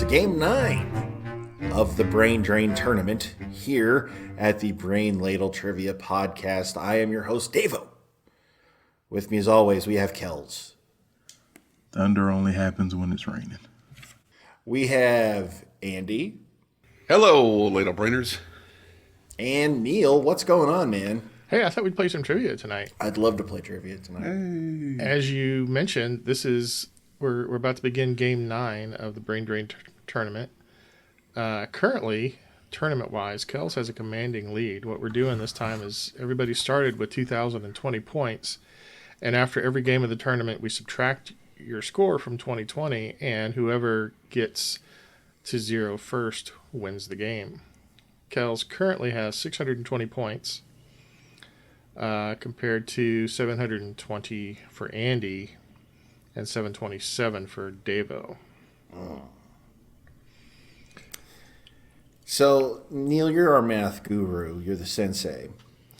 Game 9 of the Brain Drain Tournament here at the Brain Ladle Trivia Podcast. I am your host, Davo. With me as always, we have Kells. Thunder only happens when it's raining. We have Andy. Hello, Ladle Brainers. And Neil. What's going on, man? Hey, I thought we'd play some trivia tonight. I'd love to play trivia tonight. Hey. As you mentioned, we're about to begin Game 9 of the Brain Drain Tournament. Currently, tournament-wise, Kells has a commanding lead. What we're doing this time is everybody started with 2,020 points, and after every game of the tournament, we subtract your score from 2020, and whoever gets to 0 first wins the game. Kells currently has 620 points. Compared to 720 for Andy and 727 for Davo. So, Neil, you're our math guru. You're the sensei.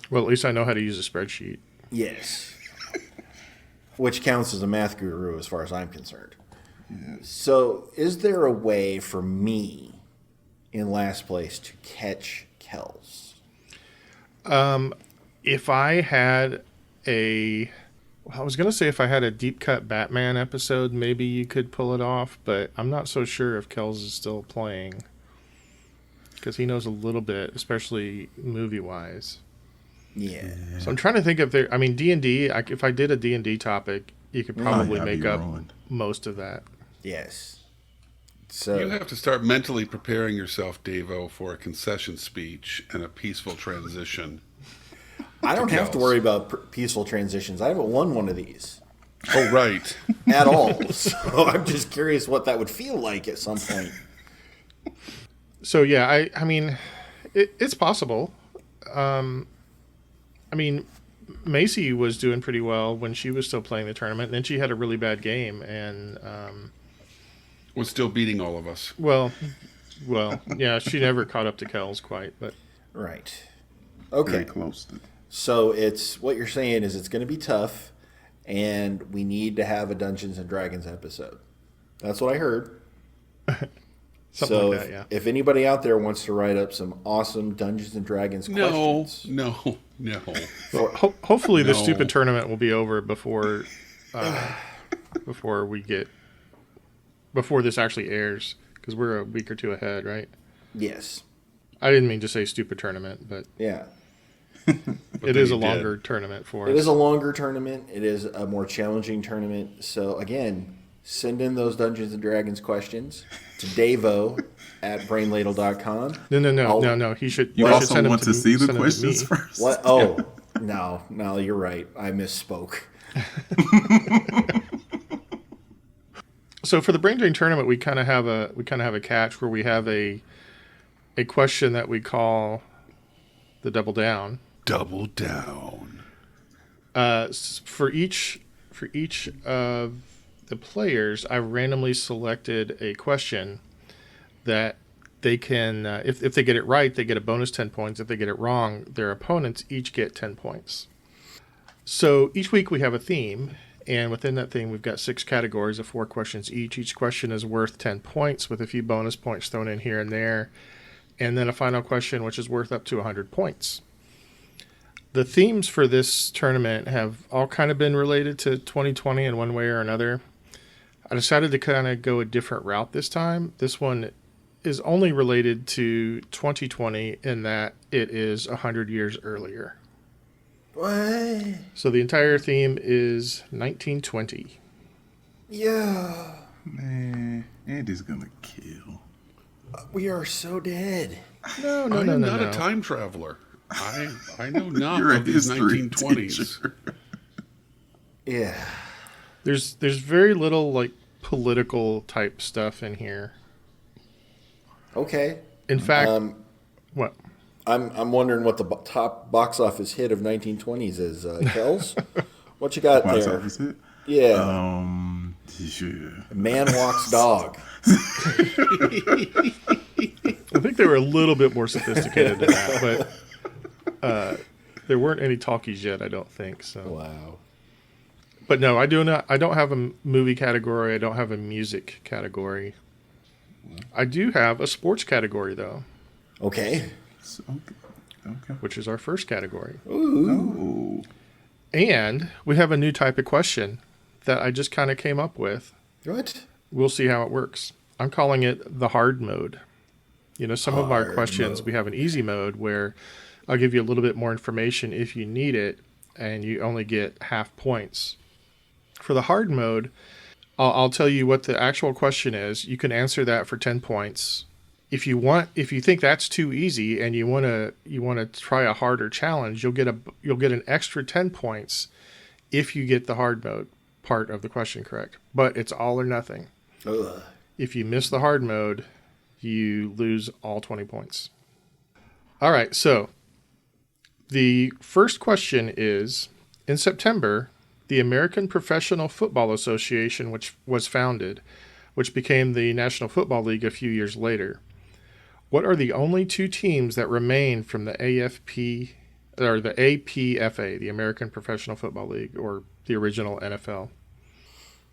Well, at least I know how to use a spreadsheet. Yes. Which counts as a math guru as far as I'm concerned. Yes. So, is there a way for me in last place to catch Kells? If I had I was going to say if I had a deep cut Batman episode, maybe you could pull it off, but I'm not so sure if Kells is still playing because he knows a little bit, especially movie wise. Yeah. So I'm trying to think if D&D, if I did a D&D topic, you could probably make up most of that. Yes. So you have to start mentally preparing yourself, Davo, for a concession speech and a peaceful transition. I don't have to worry about peaceful transitions. I haven't won one of these. Oh, right. At all. So I'm just curious what that would feel like at some point. So, yeah, I mean, it's possible. Macy was doing pretty well when she was still playing the tournament. And then she had a really bad game and was still beating all of us. Well, yeah, she never caught up to Kells quite, but right. Okay. Very close. So it's what you're saying is it's going to be tough, and we need to have a Dungeons and Dragons episode. That's what I heard. Something like that, yeah. If anybody out there wants to write up some awesome Dungeons and Dragons questions, No. Well, hopefully this stupid tournament will be over before this actually airs, because we're a week or two ahead, right? yes, I didn't mean to say stupid tournament, but yeah. it is a longer tournament for us. It is a longer tournament. It is a more challenging tournament. So again, send in those Dungeons and Dragons questions to Davo at brainladle.com. No. He should. You also send want them to see the send them to questions me. first? What? Oh, no, you're right. I misspoke. So for the Brain Drain tournament, we kind of have a catch where we have a question that we call the double down. Double down. For each of the players, I randomly selected a question that they can, if they get it right, they get a bonus 10 points. If they get it wrong, their opponents each get 10 points. So each week we have a theme, and within that theme we've got 6 categories of 4 questions each. Each question is worth 10 points with a few bonus points thrown in here and there, and then a final question which is worth up to 100 points. The themes for this tournament have all kind of been related to 2020 in one way or another. I decided to kind of go a different route this time. This one is only related to 2020 in that it is 100 years earlier. What? So the entire theme is 1920. Yeah. Man, Andy's gonna kill. We are so dead. No. I'm not a time traveler. I know not You're a of these history 1920s. teacher. Yeah. There's very little like political type stuff in here. Okay. In fact, what? I'm wondering what the top box office hit of 1920s is. Kells, what you got Box there? office hit? Yeah. Man walks dog. I think they were a little bit more sophisticated than that, but there weren't any talkies yet, I don't think. So. Wow. But no, I don't have a movie category. I don't have a music category. I do have a sports category, though, Okay. So, okay. which is our first category. Oh, And we have a new type of question that I just kind of came up with. What? We'll see how it works. I'm calling it the hard mode. You know, some of our Hard questions, mode. we have an easy mode where I'll give you a little bit more information if you need it, and you only get half points. For the hard mode, I'll tell you what the actual question is. You can answer that for 10 points. If you think that's too easy and you want to try a harder challenge, you'll get an extra 10 points if you get the hard mode part of the question correct. But it's all or nothing. Ugh. If you miss the hard mode, you lose all 20 points. All right, so the first question is, in September, the American Professional Football Association, which was founded, which became the National Football League a few years later. What are the only two teams that remain from the AFP or the APFA, the American Professional Football League, or the original NFL?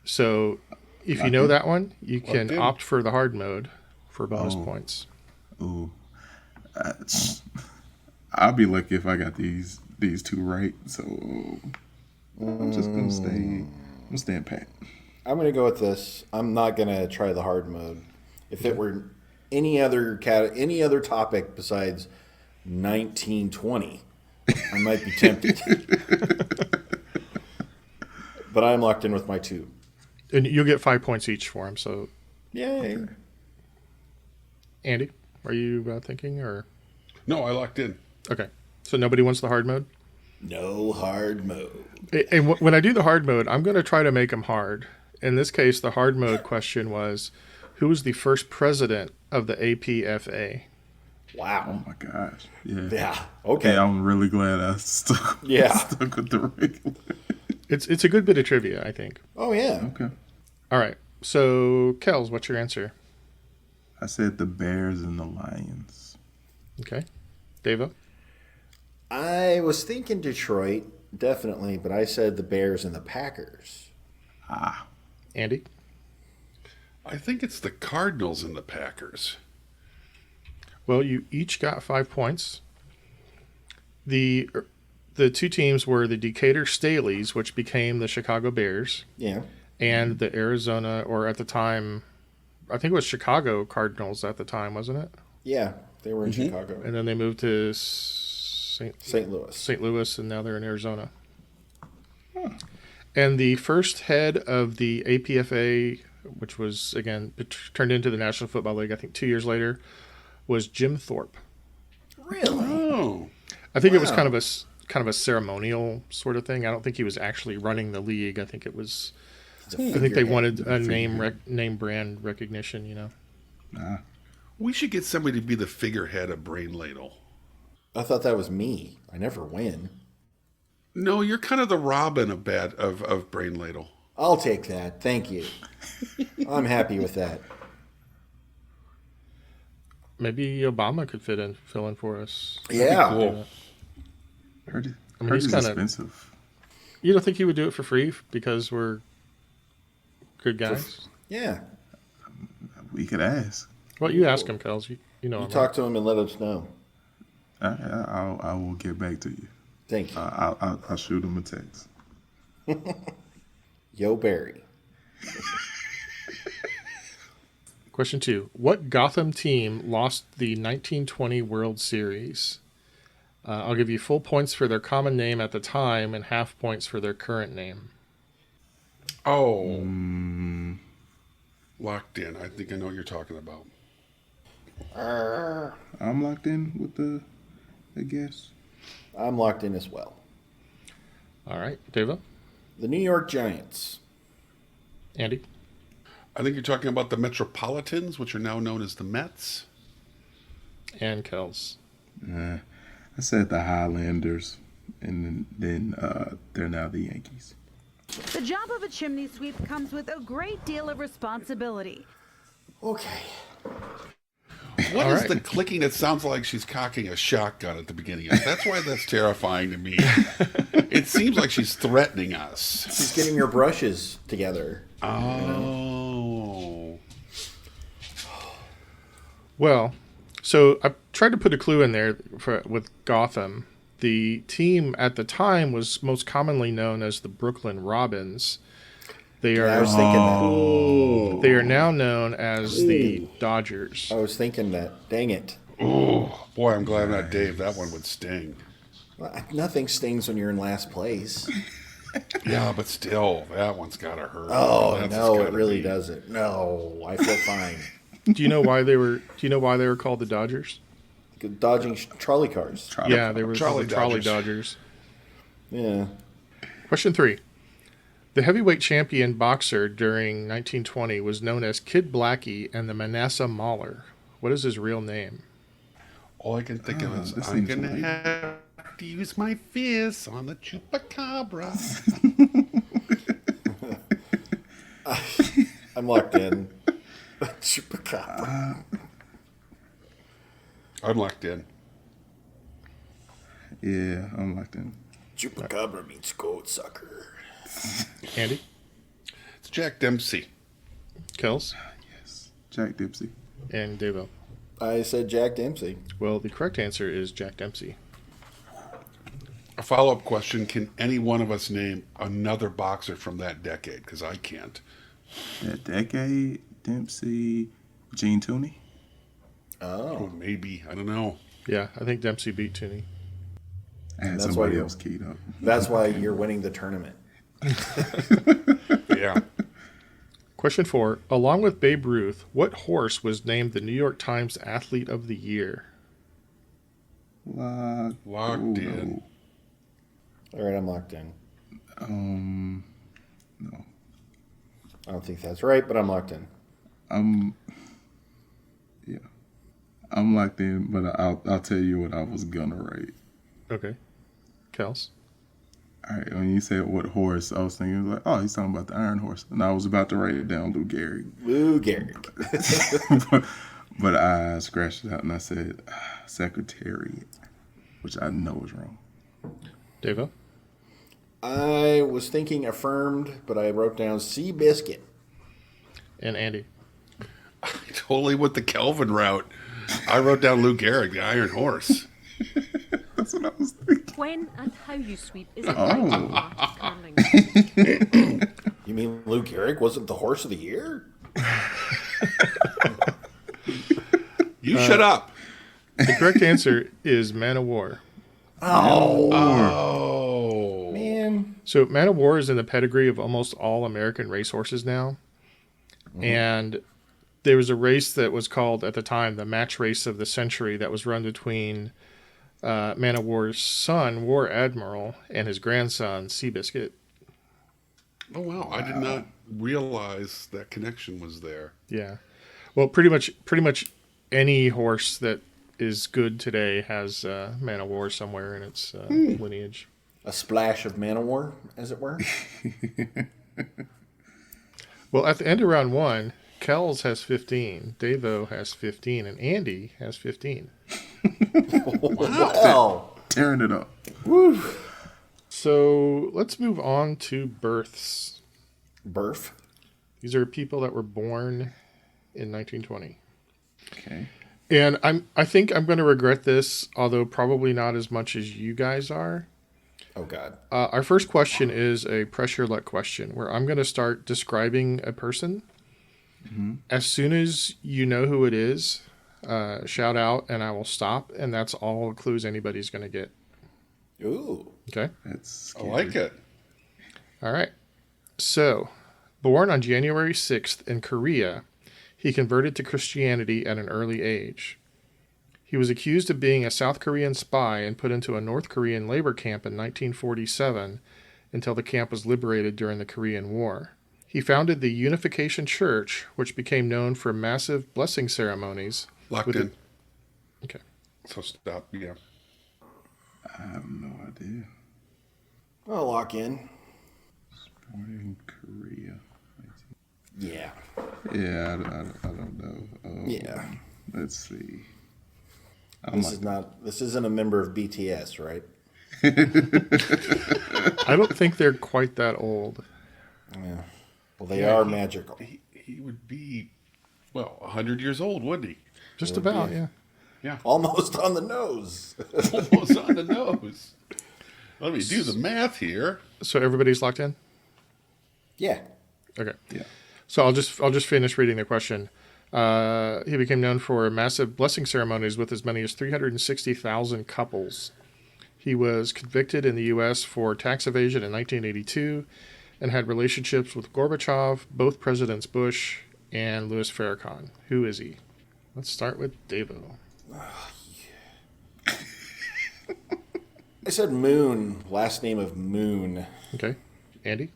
So if you know that one, you can in. opt for the hard mode for bonus Oh. points. ooh. I'll be lucky if I got these two right. So I'm just gonna stay pat. I'm going to go with this. I'm not going to try the hard mode. If it were any other topic besides 1920, I might be tempted. But I'm locked in with my two. And you'll get 5 points each for them. So, Yay. Andy, are you thinking or? No, I locked in. Okay. So nobody wants the hard mode? No hard mode. And when I do the hard mode, I'm going to try to make them hard. In this case, the hard mode question was, who was the first president of the APFA? Wow. Oh my gosh. Yeah. Yeah. Okay. Yeah, I'm really glad I stuck with the regular. It's a good bit of trivia, I think. Oh, yeah. Okay. All right. So, Kels, what's your answer? I said the Bears and the Lions. Okay. Deva? I was thinking Detroit, definitely, but I said the Bears and the Packers. Andy? I think it's the Cardinals and the Packers. Well, you each got 5 points. The two teams were the Decatur Staleys, which became the Chicago Bears, Yeah. and the Arizona, or at the time, I think it was Chicago Cardinals at the time, wasn't it? Yeah. They were in Chicago. And then they moved to St. St. Louis. And now they're in Arizona. And the first head of the APFA, which was, again, turned into the National Football League, I think 2 years later, was Jim Thorpe. Really? Oh, I think it was Wow. kind of a ceremonial sort of thing. I don't think he was actually running the league. I think it was. I think they wanted a name brand recognition. You know. we should get somebody to be the figurehead of Brain Ladle. I thought that was me. I never win. No, you're kind of the Robin of Brain Ladle. I'll take that. Thank you. I'm happy with that. Maybe Obama could fill in for us. Yeah. Cool. Heard mean, he's it's kinda- expensive. You don't think he would do it for free because we're good guys? Yeah. We could ask. Well, you ask him, Kels. You know You him. talk to him and let us know. I will get back to you. Thank you. I'll shoot him a text. Yo, Barry. Question 2. What Gotham team lost the 1920 World Series? I'll give you full points for their common name at the time and half points for their current name. Oh. Locked in. I think I know what you're talking about. I'm locked in with the guess. I'm locked in as well. All right. Deva? The New York Giants. Andy? I think you're talking about the Metropolitans, which are now known as the Mets. And Kels? I said the Highlanders, and then they're now the Yankees. The job of a chimney sweep comes with a great deal of responsibility. Okay. What is right. the clicking that sounds like she's cocking a shotgun at the beginning of it? That's why that's terrifying to me. It seems like she's threatening us. She's getting her brushes together. Oh. Well, so I tried to put a clue in there with Gotham. The team at the time was most commonly known as the Brooklyn Robins. They I are was thinking that. they are now known as the Dodgers. I was thinking that. Dang it. Oh, boy, I'm glad I'm not Dave. That one would sting. Nothing stings when you're in last place. Yeah, but still, that one's got to hurt. Oh, That's no, it gotta really be. doesn't. No, I feel fine. Do you know why they were? Do you know why they were called the Dodgers? Dodging trolley cars. Yeah, they were Trolley called the Trolley Dodgers. Dodgers. Yeah. Question 3. The heavyweight champion boxer during 1920 was known as Kid Blackie and the Manasseh Mauler. What is his real name? All I can think of is this I'm seems going to right. have to use my fists on the chupacabra. I'm locked in. Chupacabra. I'm locked in. Yeah, I'm locked in. Chupacabra means goat sucker. Andy? It's Jack Dempsey. Kels? Yes. Jack Dempsey. And Devo? I said Jack Dempsey. Well, the correct answer is Jack Dempsey. A follow-up question: can any one of us name another boxer from that decade? Because I can't. That decade, Dempsey, Gene Tooney. Oh, maybe. I don't know. Yeah, I think Dempsey beat Tooney. I had that's why somebody you- else keyed up. That's why you're winning the tournament. Yeah. Question 4. Along with Babe Ruth, what horse was named the New York Times Athlete of the Year? Locked in. All right, I'm locked in. No. I don't think that's right, but I'm locked in. Yeah. I'm locked in, but I'll tell you what I was gonna write. Okay. Kels? All right, when you said what horse, I was thinking like, oh, he's talking about the Iron Horse, and I was about to write it down, Lou Gehrig, Lou Gehrig. but I scratched it out and I said Secretariat, which I know is wrong. Devo? I was thinking affirmed, but I wrote down Seabiscuit. And Andy? Totally with the Kelvin route. I wrote down Lou Gehrig, the Iron Horse. That's what I was thinking. When and how you sweep is a vital part of curling. You mean Lou Gehrig wasn't the horse of the year? You shut up. The correct answer is Man of War. Oh. Man. So Man of War is in the pedigree of almost all American racehorses now. And there was a race that was called at the time the match race of the century that was run between Man of War's son, War Admiral, and his grandson, Seabiscuit. Oh, wow. I did not realize that connection was there. Yeah. Well, pretty much any horse that is good today has Man of War somewhere in its lineage. A splash of Man-O-War, as it were. Well, at the end of round 1, Kells has 15, Davo has 15, and Andy has 15. Wow. Tearing it up. So let's move on to births. Birth. These are people that were born in 1920. Okay. And I think I'm going to regret this, although probably not as much as you guys are. Oh, God. Our first question is a pressure luck question where I'm going to start describing a person. As soon as you know who it is, shout out and I will stop. And that's all clues anybody's going to get. Ooh. Okay. That's I scary. like it. All right. So, born on January 6th in Korea, he converted to Christianity at an early age. He was accused of being a South Korean spy and put into a North Korean labor camp in 1947 until the camp was liberated during the Korean War. He founded the Unification Church, which became known for massive blessing ceremonies. Locked with in. Okay. So stop. Yeah. I have no idea. I'll lock in. Born in Korea. Yeah. Yeah, I don't know. Yeah. Let's see. This isn't a member of BTS, right? I don't think they're quite that old. Yeah. Well, they are magical. He would be, well, 100 years old, wouldn't he? Just about, yeah. Yeah, Almost on the nose. almost on the nose. Let me do the math here. So everybody's locked in? Yeah. Okay. Yeah. So I'll just finish reading the question. He became known for massive blessing ceremonies with as many as 360,000 couples. He was convicted in the U.S. for tax evasion in 1982 and had relationships with Gorbachev, both Presidents Bush and Louis Farrakhan. Who is he? Let's start with Davo. I said Moon. Last name of Moon. Okay. Andy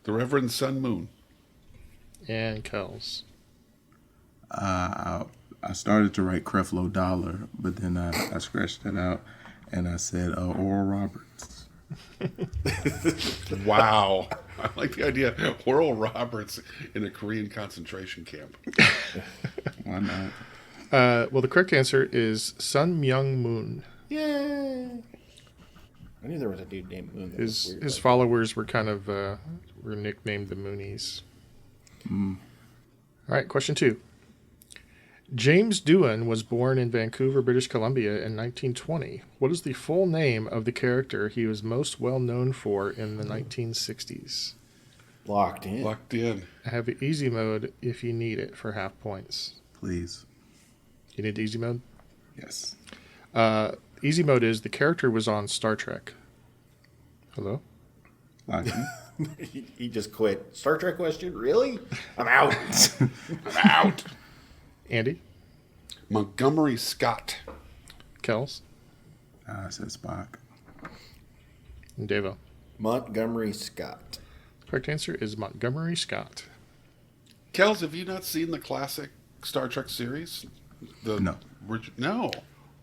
The Reverend Sun Moon. and Kels. I started to write Creflo Dollar, but then I scratched that out and I said Oral Roberts. Wow. I like the idea. Oral Roberts in a Korean concentration camp. Why not? Well, the correct answer is Sun Myung Moon. Yeah. I knew there was a dude named Moon. That was His weird his like followers were kind of were nicknamed the Moonies. All right, question 2. James Doohan was born in Vancouver, British Columbia in 1920. What is the full name of the character he was most well known for in the 1960s? that. Locked in. Locked in. I have easy mode if you need it for half points. Please. You need easy mode? Yes. Easy mode is the character was on Star Trek. Hello? Locked in. He just quit. Star Trek question? Really? I'm out. I'm out. Andy? Montgomery Scott. Kels? I said Spock. And Davo. Montgomery Scott. Correct answer is Montgomery Scott. Kels, have you not seen the classic Star Trek series? No. No.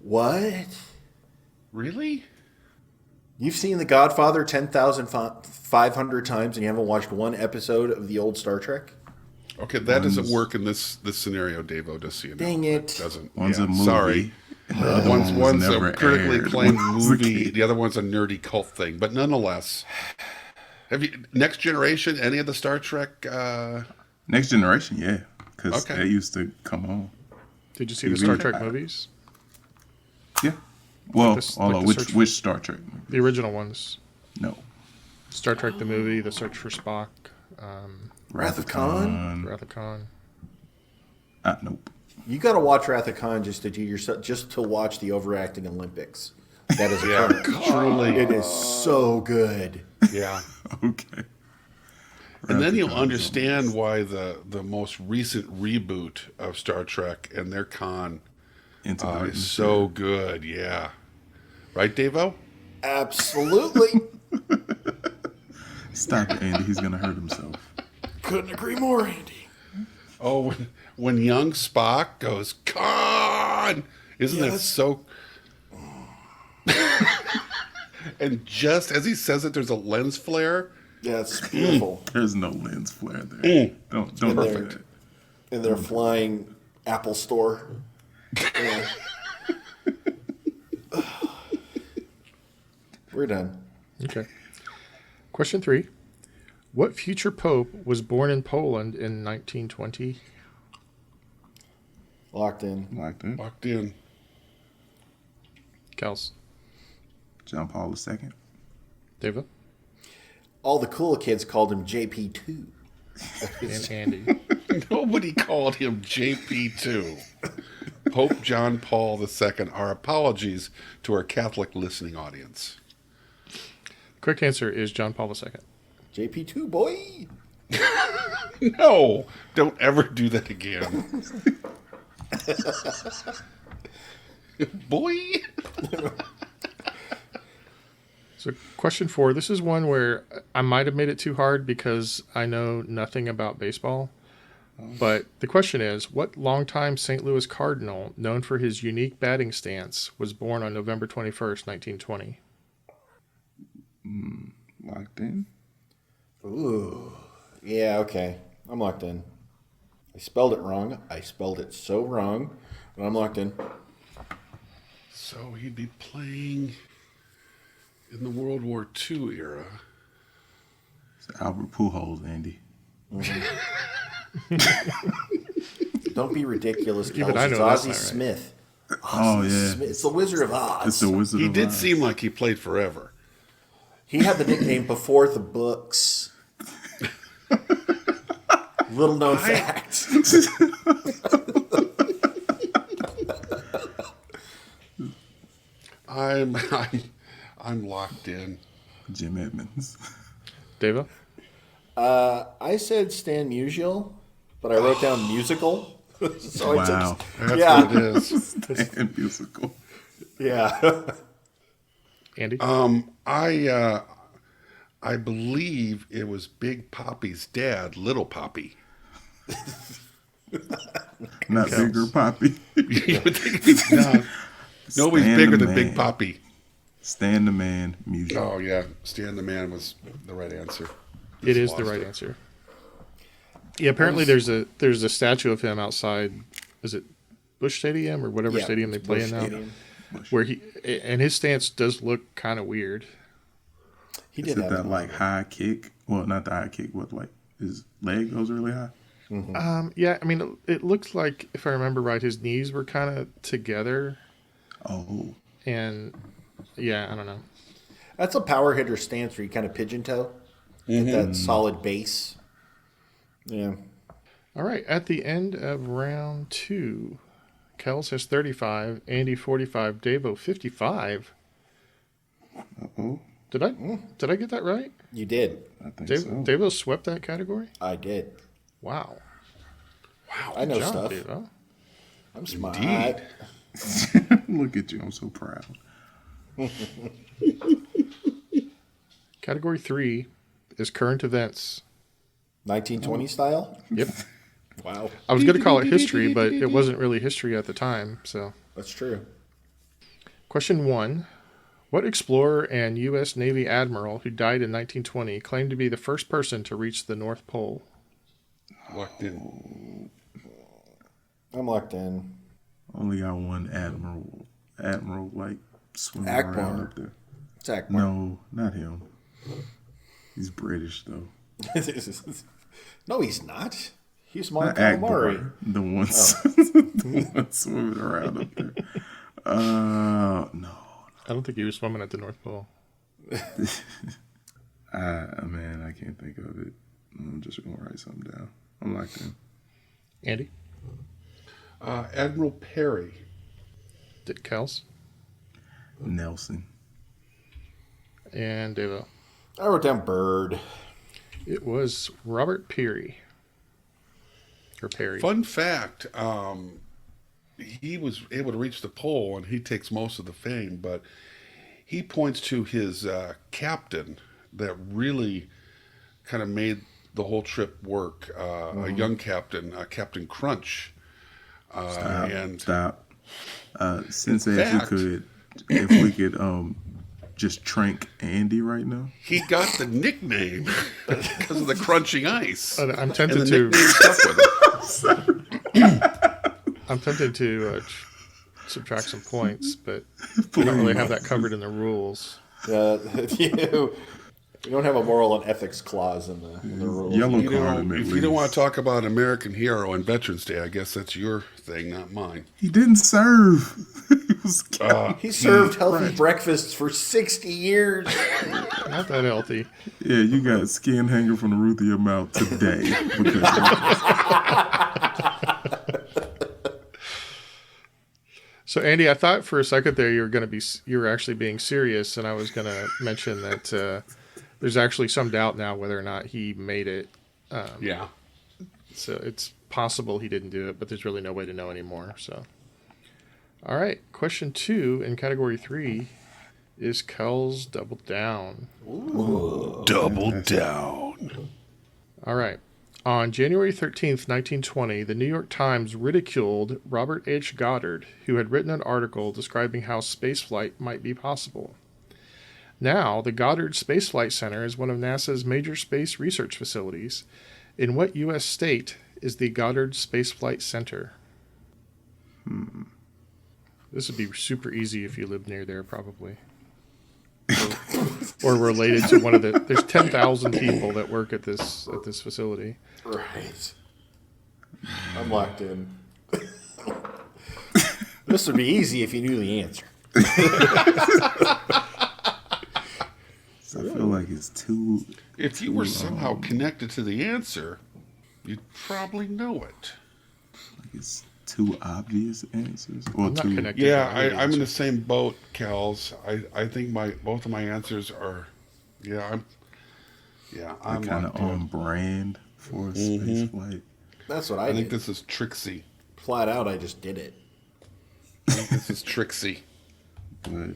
What? Really? You've seen The Godfather 10,500 times and you haven't watched one episode of the old Star Trek? Okay, that doesn't work in this scenario, Davo, just so you know. Dang it. Doesn't. One's yeah, a movie. Sorry. and the other One's one was a never critically aired acclaimed when I was a movie. kid. The other one's a nerdy cult thing. But nonetheless, have you Next Generation? Any of the Star Trek? Next Generation, yeah. Because Okay. that used to come on. Did you see the TV. Star Trek movies? Yeah. Well, Like the- hold like on. the search for- Which Star Trek? The original ones. No. Star Trek the movie, The Search for Spock, Wrath of Khan? Wrath of Khan. Nope. You got to watch Wrath of Khan just to do yourself, just to watch the overacting Olympics. That is a Truly. It is so good. Yeah. Okay. And then of you'll Khan's understand why the most recent reboot of Star Trek and their Khan Into the is so good. Yeah. Right, Davo? Absolutely. Stop it, Andy. He's gonna hurt himself. Couldn't agree more, Andy. Oh, when young Spock goes, Khan! Isn't that Yes. so... And just as he says it, there's a lens flare. Yeah, it's beautiful. There's no lens flare there. Don't do Perfect. that. In their flying Apple store. Yeah. We're done. Okay. Question 3. What future pope was born in Poland in 1920? Locked in. Like that. Locked in. Kels. John Paul II. Davo. All the cool kids called him JP2. And Andy. Nobody called him JP2. Pope John Paul II. Our apologies to our Catholic listening audience. Correct answer is John Paul II. JP2, boy. No, don't ever do that again. Boy. So, question 4. This is one where I might have made it too hard because I know nothing about baseball. But the question is, what longtime St. Louis Cardinal, known for his unique batting stance, was born on November 21st, 1920? Locked in. Ooh. Yeah, okay. I'm locked in. I spelled it wrong. I spelled it so wrong, but I'm locked in. So he'd be playing in the World War II era. It's Albert Pujols, Andy. Don't Don't be ridiculous, Even Kels. I It's know that's Ozzie not right. Smith. Oh yeah, Smith. It's the Wizard of Oz. it's the Wizard He of did Oz. seem like he played forever. He had the nickname before the books. Little known fact. I'm locked in. Jim Edmonds. Devo? I said Stan Musial, but I wrote down musical. So Wow. That's Yeah. what it is. And musical. Yeah. Andy? I believe it was Big Poppy's dad, Little Poppy. Not Bigger Poppy. You would think it'd be- no, nobody's Stan bigger the than Big Man. Poppy. Stan the Man, music. Oh yeah, Stan the Man was the right answer. It is the Lost right it. answer. Yeah, apparently there's a statue of him outside. Is it Bush Stadium or whatever Yeah, stadium they it's play Busch in now? Stadium. Where his stance does look kind of weird. He Is did it have that like high kick? Well, not the high kick, but like his leg goes really high. Yeah, I mean, it looks like, if I remember right, his knees were kind of together. Oh, And yeah, I don't know. That's a power hitter stance where you kind of pigeon toe. Get that solid base. Yeah. All right, at the end of round 2, Kels has 35, Andy 45, Davo 55. oh, Did I get that right? You did. I think Dave, so. Davo swept that category? I did. Wow. I know Good job, stuff. Davo. I'm smart. Indeed. Look at you, I'm so proud. Category 3 is current events. 1920 style? Yep. Wow. I was going to call it history, but it wasn't really history at the time. So, That's true. question 1. What explorer and U.S. Navy admiral who died in 1920 claimed to be the first person to reach the North Pole? Locked in. I'm locked in. Only got one admiral like swimming Akbar. around up there. It's Akbar. No, not him. He's British though. No, he's not. He's Not Montgomery. Murray. Akbar. The one, the one swimming around up there. No. I don't think he was swimming at the North Pole. Man, I can't think of it. I'm just gonna write something down. I'm locked in. Andy? Admiral Perry. Did Kels? Nelson. And Davo? I wrote down Bird. It was Robert Peary. Or Perry. Fun fact: he was able to reach the pole, and he takes most of the fame. But he points to his captain that really kind of made the whole trip work. A young captain, Captain Crunch. Stop. Sensei, fact- if we could just trank Andy right now. He got the nickname because of the crunching ice. I'm And tempted the to. nickname stuck with him. I'm tempted to subtract some points, but we don't really have that covered in the rules. You don't have a moral and ethics clause in the rules. Yellow You card know, him at if you least. don't want to talk about American hero and Veterans Day, I guess that's your thing, not mine. He didn't serve. He was He served healthy breakfasts for 60 years. Not that healthy. yeah, you got skin hanging from the roof of your mouth today. So, Andy, I thought for a second there you were actually being serious, and I was going to mention that there's actually some doubt now whether or not he made it. Yeah. So it's possible he didn't do it, but there's really no way to know anymore. So, all right, question 2 in category 3 is Kel's Double Down. Double down. All right. On January 13th, 1920, the New York Times ridiculed Robert H. Goddard, who had written an article describing how spaceflight might be possible. Now, the Goddard Space Flight Center is one of NASA's major space research facilities. In what U.S. state is the Goddard Space Flight Center? This would be super easy if you lived near there, probably. Or related to one of the... There's 10,000 people that work at this facility. Right. I'm locked in. This would be easy if you knew the answer. So I feel like it's too. If you were somehow connected to the answer, you'd probably know it. Like it's too obvious answers, or I'm not too. connected. Yeah, to any I'm in the answer. same boat, Kels. I think both of my answers are. I'm Kind of locked on in. brand for a space flight. That's what I I think did. this is Trixie. Flat out, I just did it. I think this is Trixie. But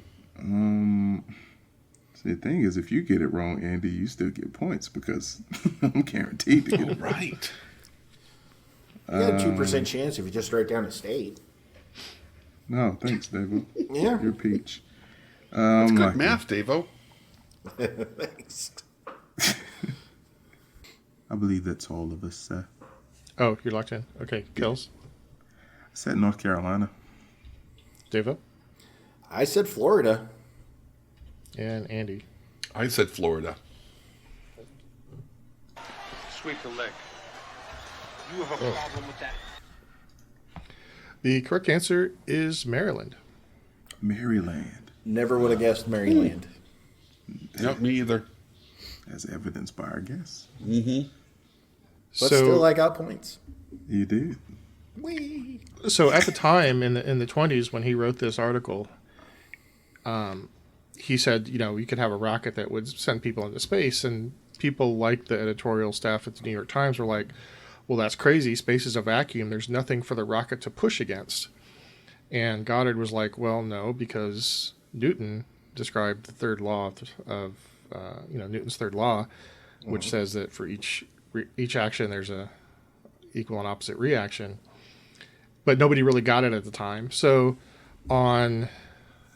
see, the thing is, if you get it wrong, Andy, you still get points because I'm guaranteed to get it right. Right. You got a 2% chance if you just write down a state. No, thanks, David. Yeah. You're peach. It's good Like math, Davo. Thanks. I believe that's all of us. Oh, you're locked in. Okay, Kels, I said North Carolina. Devo, I said Florida. and Andy. I said Florida. Sweep the leg. You have a problem with that? The correct answer is Maryland. Maryland, Never would have guessed Maryland. Yep, me either. as evidenced by our guess. But still, I got points. You did. Whee! So at the time in the 20s when he wrote this article, he said, you could have a rocket that would send people into space, and people like the editorial staff at the New York Times were like, well, that's crazy. Space is a vacuum. There's nothing for the rocket to push against. And Goddard was like, well, no, because Newton described the third law of Newton's third law, which says that for each action there's a equal and opposite reaction. But nobody really got it at the time. So on,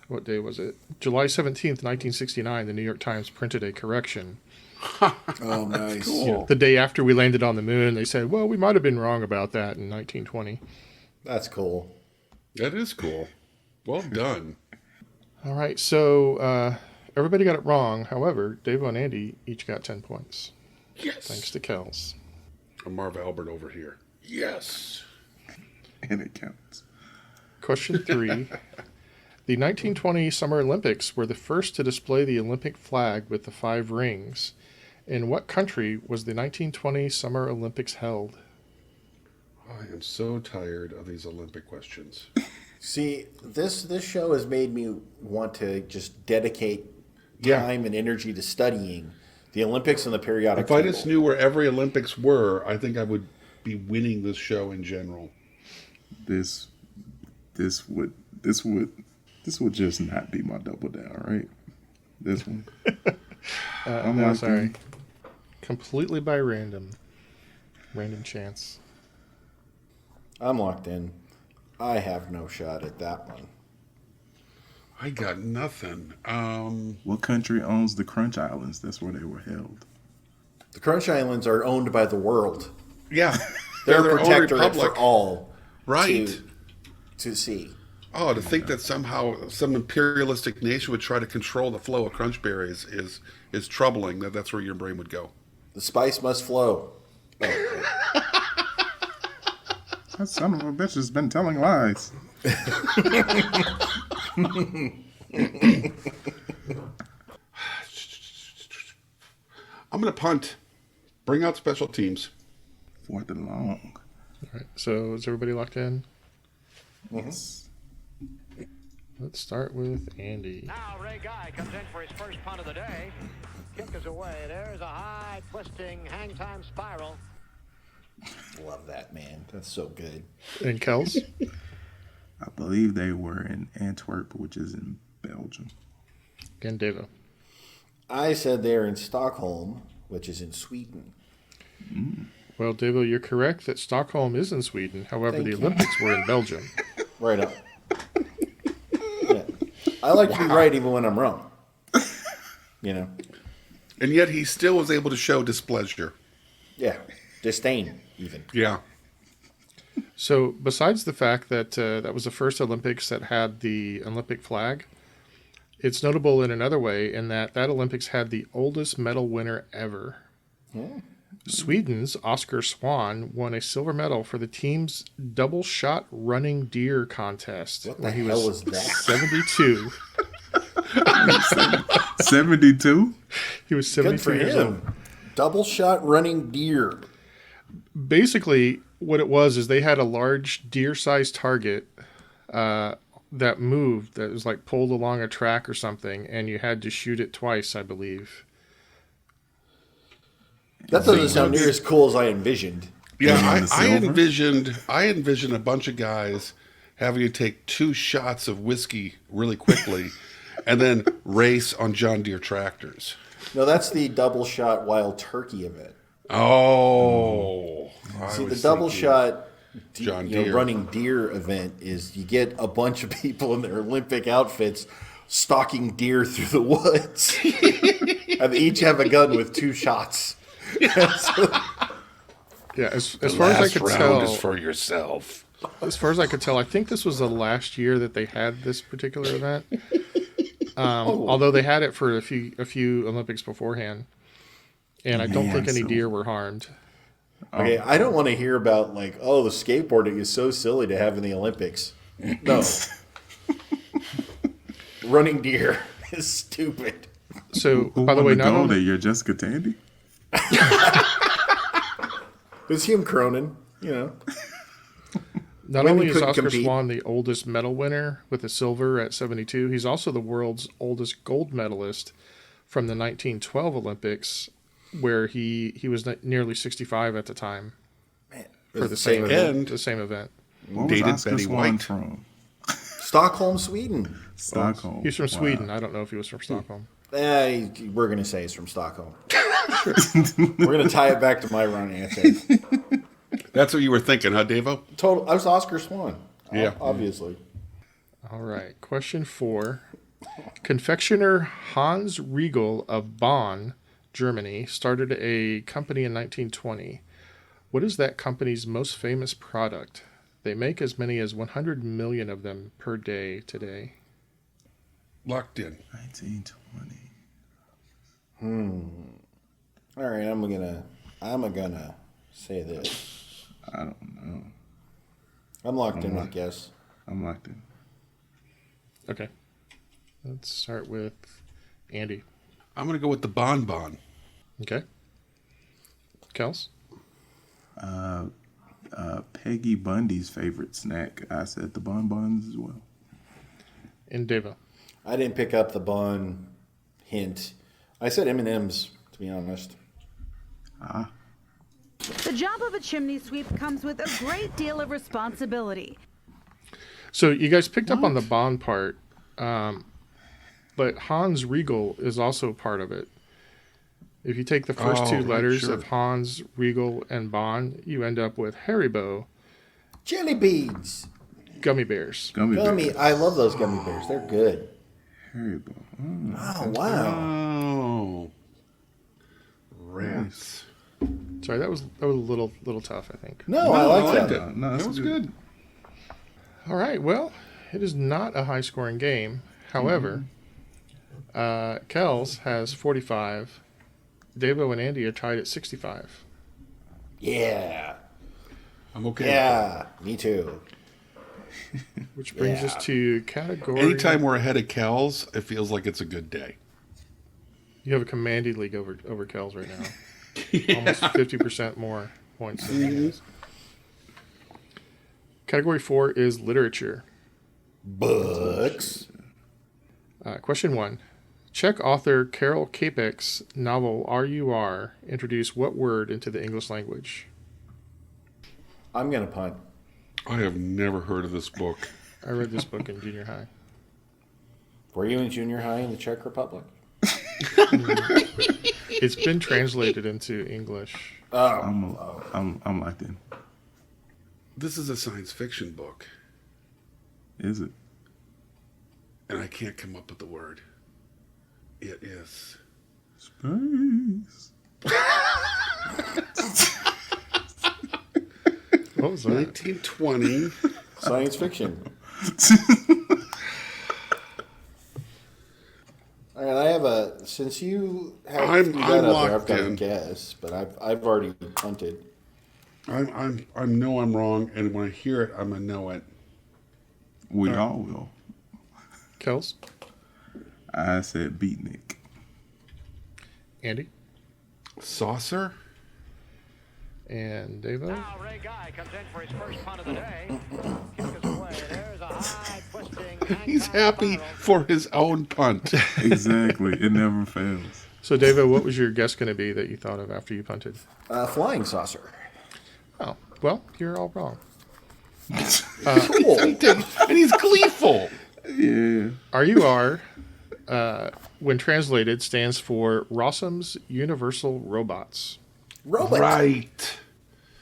what day was it? July 17th, 1969, the New York Times printed a correction. Oh, nice. The day after we landed on the moon, they said, well, we might have been wrong about that in 1920. That's cool. That is cool. Well done. All right, so everybody got it wrong. However, Dave and Andy each got 10 points. Yes. Thanks to Kels. I'm Marv Albert over here. Yes. And it counts. Question 3. The 1920 Summer Olympics were the first to display the Olympic flag with the 5 rings. In what country was the 1920 Summer Olympics held? I am so tired of these Olympic questions. See, this show has made me want to just dedicate Yeah. time and energy to studying the Olympics and the periodic If I table. just knew where every Olympics were, I think I would be winning this show in general. This would just not be my double down, right? This one. I'm No, locked sorry. in. Completely by random chance. I'm locked in. I have no shot at that one. I got nothing. What country owns the Crunch Islands? That's where they were held. The Crunch Islands are owned by the world. Yeah. They're their a own protectorate for republic. all Right. to see. Oh, to think that somehow some imperialistic nation would try to control the flow of crunch berries is troubling. That's where your brain would go. The spice must flow. That son of a bitch has been telling lies. I'm going to punt. Bring out special teams. For the long. All right, so is everybody locked in? Yes. Let's start with Andy. Now Ray Guy comes in for his first punt of the day. Kick is away. There's a high twisting hang time spiral. Love that, man. That's so good. And Kels? I believe they were in Antwerp, which is in Belgium. And Devo. I said they're in Stockholm, which is in Sweden. Well, Devo, you're correct that Stockholm is in Sweden. However, Thank the you. Olympics were in Belgium. Right up. Yeah. I like to be right even when I'm wrong. You know? And yet he still was able to show displeasure. Yeah. Disdain, even. Yeah. So, besides the fact that that was the first Olympics that had the Olympic flag, it's notable in another way in that Olympics had the oldest medal winner ever. Sweden's Oscar Swan won a silver medal for the team's double shot running deer contest. What the when he hell was that? 72. 72? He was Good 72 for years old. him. Double shot running deer. Basically, what it was is they had a large deer-sized target that moved, that was like pulled along a track or something, and you had to shoot it twice, I believe. That doesn't sound near as cool as I envisioned. Yeah, on the I silver? envisioned a bunch of guys having to take 2 shots of whiskey really quickly and then race on John Deere tractors. No, that's the double shot wild turkey event. Oh. I See, the was double thinking shot John Deere. running deer event is you get a bunch of people in their Olympic outfits stalking deer through the woods. And they each have a gun with 2 shots. Yeah, as The far as I last could round tell, is for yourself. as far as I could tell, I think this was the last year that they had this particular event. Although they had it for a few Olympics beforehand, and I don't Man, think any so- deer were harmed. Okay, I don't want to hear about the skateboarding is so silly to have in the Olympics. No. Running deer is stupid. So, Who by the won way, the not gold only, that year? Jessica Tandy? It was Hume Cronin, Not Women only is couldn't Oscar compete. Swan the oldest medal winner with a silver at 72, he's also the world's oldest gold medalist from the 1912 Olympics, where he was nearly 65 at the time for the same event. the same event. Where was Dated Oscar Betty Swan White. from? Stockholm, Sweden. Stockholm. He's from Wow. Sweden. I don't know if he was from Stockholm. We're going to say it's from Stockholm. We're going to tie it back to my wrong answer. That's what you were thinking, huh, Davo? I was Oscar Swan. Yeah. Obviously. All right. Question 4. Confectioner Hans Riegel of Bonn, Germany, started a company in 1920. What is that company's most famous product? They make as many as 100 million of them per day today. Locked in. 1920. All right, I'm gonna say this. I don't know. I'm locked in, I guess. I'm locked in. Okay. Let's start with Andy. I'm going to go with the Bonbon. Okay. Kels? Peggy Bundy's favorite snack. I said the bonbons as well. And Deva. I didn't pick up the bun hint. I said M&M's, to be honest. The job of a chimney sweep comes with a great deal of responsibility. So you guys picked up on the Bonn part, but Hans Riegel is also part of it. If you take the first two right, letters sure. of Hans, Riegel, and Bonn, you end up with Haribo Jelly beans. gummy bears. Gummy Gummy. bears. I love those gummy bears. They're good. Haribo. Oh, wow. Oh. Rats. Sorry, that was a little tough, I think. No, I like liked that. it. No, that's That was good. good. All right, well, it is not a high-scoring game. However, Kels has 45. Devo and Andy are tied at 65. Yeah. I'm okay. Yeah. Me too. Which brings us to category. Anytime we're ahead of Cal's, it feels like it's a good day. You have a commanding league over Kels right now. Almost 50% more points than he has. Category 4 is literature. Books. Question 1. Czech author Karel Čapek's novel R.U.R. introduced what word into the English language? I'm going to punt. I have never heard of this book. I read this book in junior high. Were you in junior high in the Czech Republic? It's been translated into English. I'm locked in. This is a science fiction book, Is it? and I can't come up with the word. It is. Space. What was that? 1920. Science fiction. All right, I have a since you have I'm threw that out there, locked I've got a in. guess, but I've already punted. I know I'm wrong, and when I hear it, I'm gonna know it. We all will. Kels, I said beatnik. Andy, Saucer? and Devo. Now Ray Guy comes in for his first punt of the day. Kick is away. There's a high twisting. He's hang-time happy spiral. for his own punt. Exactly. It never fails. So, Devo, what was your guess going to be that you thought of after you punted? Flying saucer. Oh, well, you're all wrong. Cool. And he's gleeful. Yeah. RUR, when translated, stands for Rossum's Universal Robots. Robot. Right.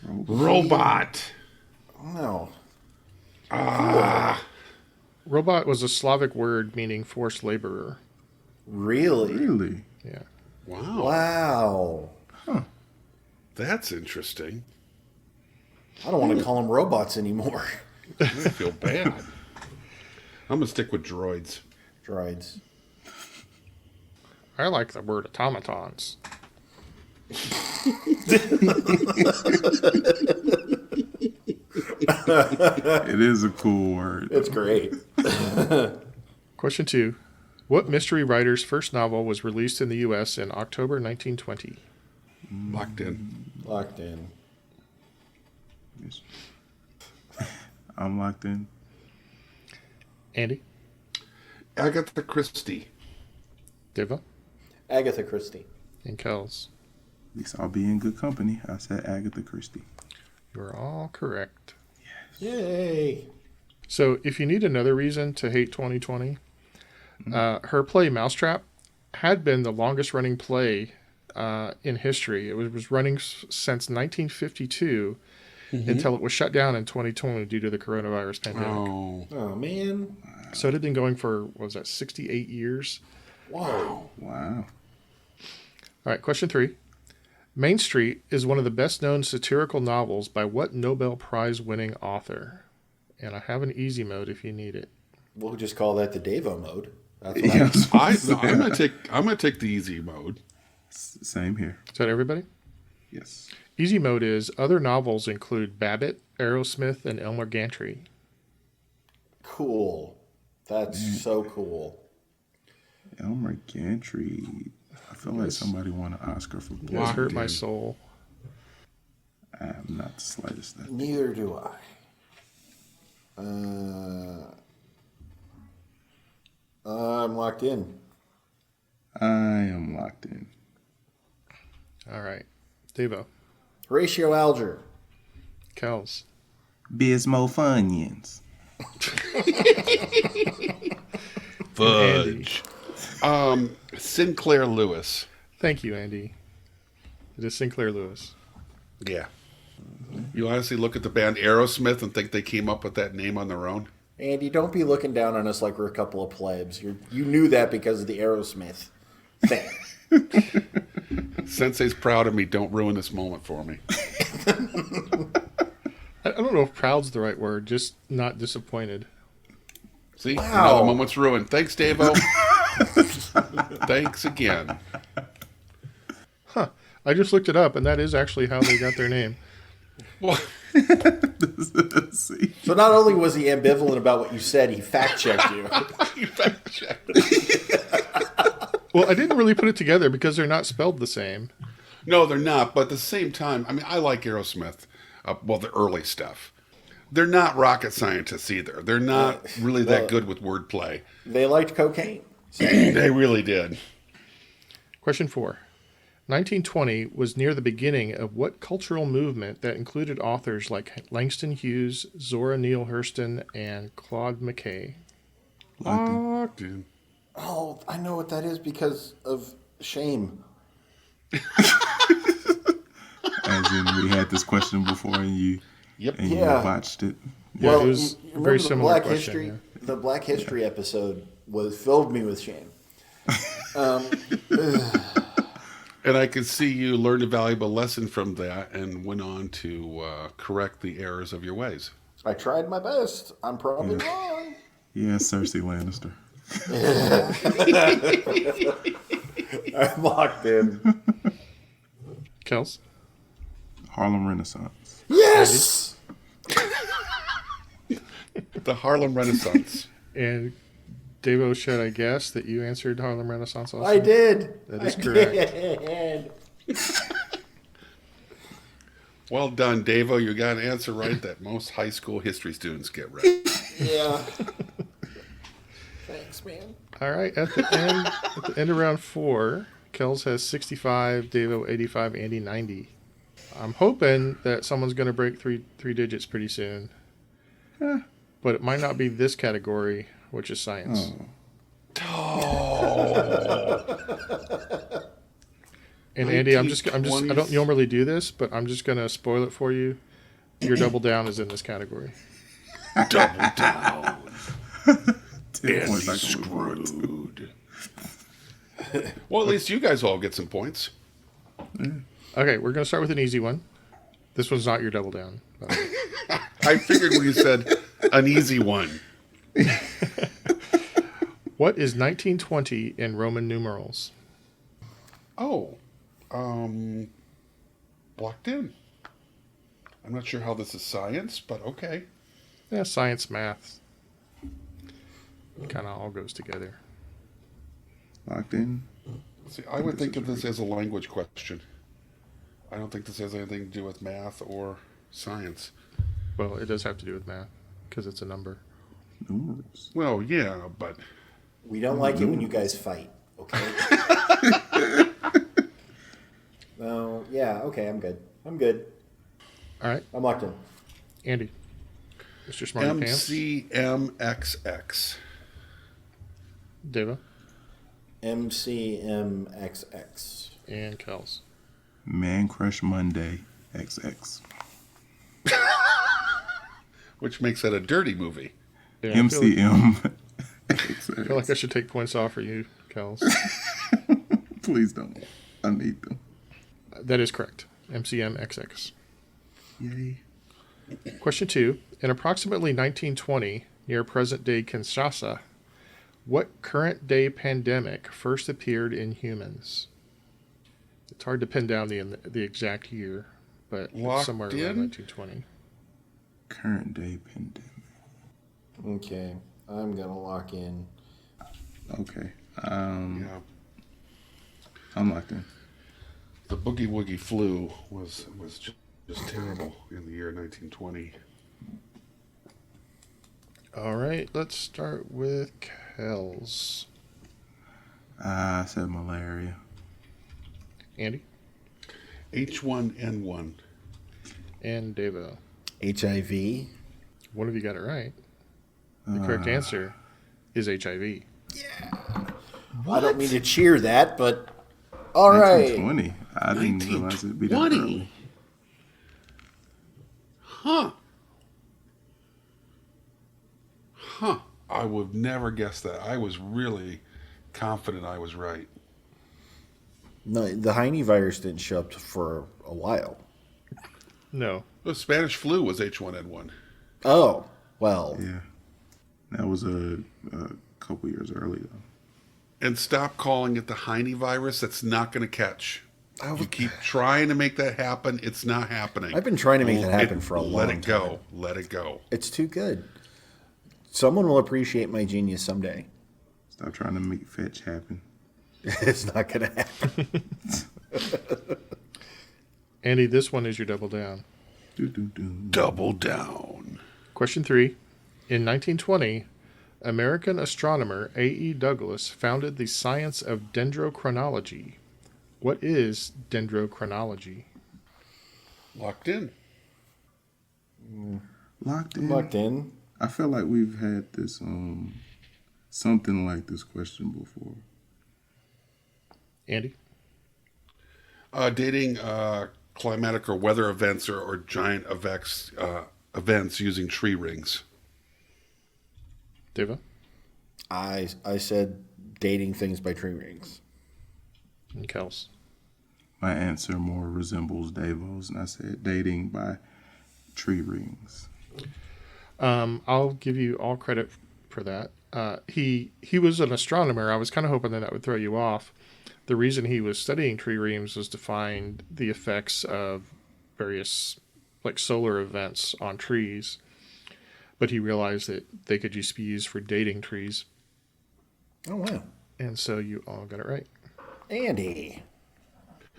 Robot. No. Robot was a Slavic word meaning forced laborer. Really? Really? Yeah. Wow. Wow. That's interesting. I don't want to call them robots anymore. I feel bad. I'm gonna stick with droids. Droids. I like the word automatons. It is a cool word. It's great. Question 2. What mystery writer's first novel was released in the U.S. in October 1920? Locked in. Locked in. I'm locked in. Andy? Agatha Christie. Devo? Agatha Christie. And Kels? At least I'll be in good company. I said Agatha Christie. You are all correct. Yay. So, if you need another reason to hate 2020, her play Mousetrap had been the longest running play in history. It was running since 1952 until it was shut down in 2020 due to the coronavirus pandemic. Oh. Oh, man. So, it had been going for, what was that, 68 years? Whoa. Wow. All right, question 3. Main Street is one of the best known satirical novels by what Nobel Prize winning author? And I have an easy mode if you need it. We'll just call that the Devo mode. That's what Yes. I'm gonna take the easy mode. Same here. Is that everybody? Yes. Easy mode is other novels include Babbitt, Aerosmith, and Elmer Gantry. Cool. That's so cool. Elmer Gantry. I feel like somebody won an Oscar for This Blood. hurt my soul. I have not the slightest. That. Neither do I. I'm locked in. I am locked in. All right. Devo, Horatio Alger. Kels, Bismo Funyuns. Fudge. Sinclair Lewis. Thank you, Andy. It is Sinclair Lewis. Yeah. You honestly look at the band Aerosmith and think they came up with that name on their own? Andy, don't be looking down on us like we're a couple of plebs. You knew that because of the Aerosmith thing. Sensei's proud of me. Don't ruin this moment for me. I don't know if proud's the right word, just not disappointed. See? Wow. Another moment's ruined. Thanks, Davo. Thanks again. I just looked it up, and that is actually how they got their name. Well, See? So not only was he ambivalent about what you said, he fact-checked you. you fact checked. Well, I didn't really put it together because they're not spelled the same. No, they're not. But at the same time, I mean, I like Aerosmith. Well, the early stuff. They're not rocket scientists either. They're not really that good with wordplay. They liked cocaine. They really did. Question 4. 1920 was near the beginning of what cultural movement that included authors like Langston Hughes, Zora Neale Hurston, and Claude McKay? Locked in. Oh, I know what that is because of shame. As in, we had this question before and you Yep. and you Yeah. botched it. Yeah, it was you very remember the similar Black question, History. yeah. The Black History episode filled me with shame. And I could see you learned a valuable lesson from that and went on to correct the errors of your ways. I tried my best. I'm probably wrong. Yeah, Cersei Lannister. I'm locked in. Kels? Harlem Renaissance. Yes. The Harlem Renaissance. And Devo, should I guess that you answered Harlem Renaissance also? I did. That is I correct. did. Well done, Davo. You got an answer right that most high school history students get right. Yeah. Thanks, man. All right, at the end of round 4, Kels has 65, Devo 85, Andy 90. I'm hoping that someone's going to break three digits pretty soon. But it might not be this category, which is science. And Andy, I don't normally do this, but I'm just going to spoil it for you. Your double down is in this category. Double down. 10 points Andy I can move on to. screwed. Well, at least you guys all get some points. Okay, we're going to start with an easy one. This one's not your double down. by the way. I figured when you said an easy one. What is 1920 in Roman numerals? Oh, blocked in. I'm not sure how this is science, but okay. Yeah, science, math. Kind of all goes together. Locked in. See, I would think of this as a language question. I don't think this has anything to do with math or science. Well, it does have to do with math because it's a number. Numerals. Well, yeah, but We don't like it when you guys fight, okay? No, yeah, okay, I'm good. I'm good. All right, I'm locked in. Andy. Mr. Smarty Pants. MCMXX. Deva. MCMXX. And Kels. Man Crush Monday XX. Which makes it a dirty movie. Yeah, MCM I feel like I should take points off for you, Kels. Please don't. I need them. That is correct. MCMXX. Yay. Question 2. In approximately 1920, near present-day Kinshasa, what current-day pandemic first appeared in humans? It's hard to pin down the exact year, but it's Locked somewhere in? around 1920. Current day pandemic. Okay, I'm gonna lock in. Okay. Yeah. I'm locked in. The Boogie Woogie flu was just terrible in the year 1920. All right, let's start with Kels. I said malaria. Andy H1N1. and Devo. HIV. One of you got it right. The correct answer is HIV. I don't mean to cheer that, but all right. 1920. I didn't realize it'd be that 1920. early. Huh. I would never guess that. I was really confident I was right. No, the Heine virus didn't show up for a while. No. The Spanish flu was H1N1. Oh, well. Yeah. That was a couple years early, though. And stop calling it the Heine virus. That's not going to catch. You keep trying to make that happen. It's not happening. I've been trying to make that happen for a long Let time. it go. Let it go. It's too good. Someone will appreciate my genius someday. Stop trying to make fetch happen. It's not going to happen. Andy, this one is your double down. Do. Double down. Question 3. In 1920, American astronomer A.E. Douglas founded the science of dendrochronology. What is dendrochronology? Locked in. Locked in. Locked in. I feel like we've had this something like this question before. Andy? Dating climatic or weather events or giant events using tree rings. Deva? I said dating things by tree rings. And Kels? My answer more resembles Davo's, and I said dating by tree rings. I'll give you all credit for that. He was an astronomer. I was kind of hoping that would throw you off. the reason he was studying triremes was to find the effects of various like solar events on trees. But he realized that they could just be used for dating trees. Oh, wow. And so you all got it right. Andy.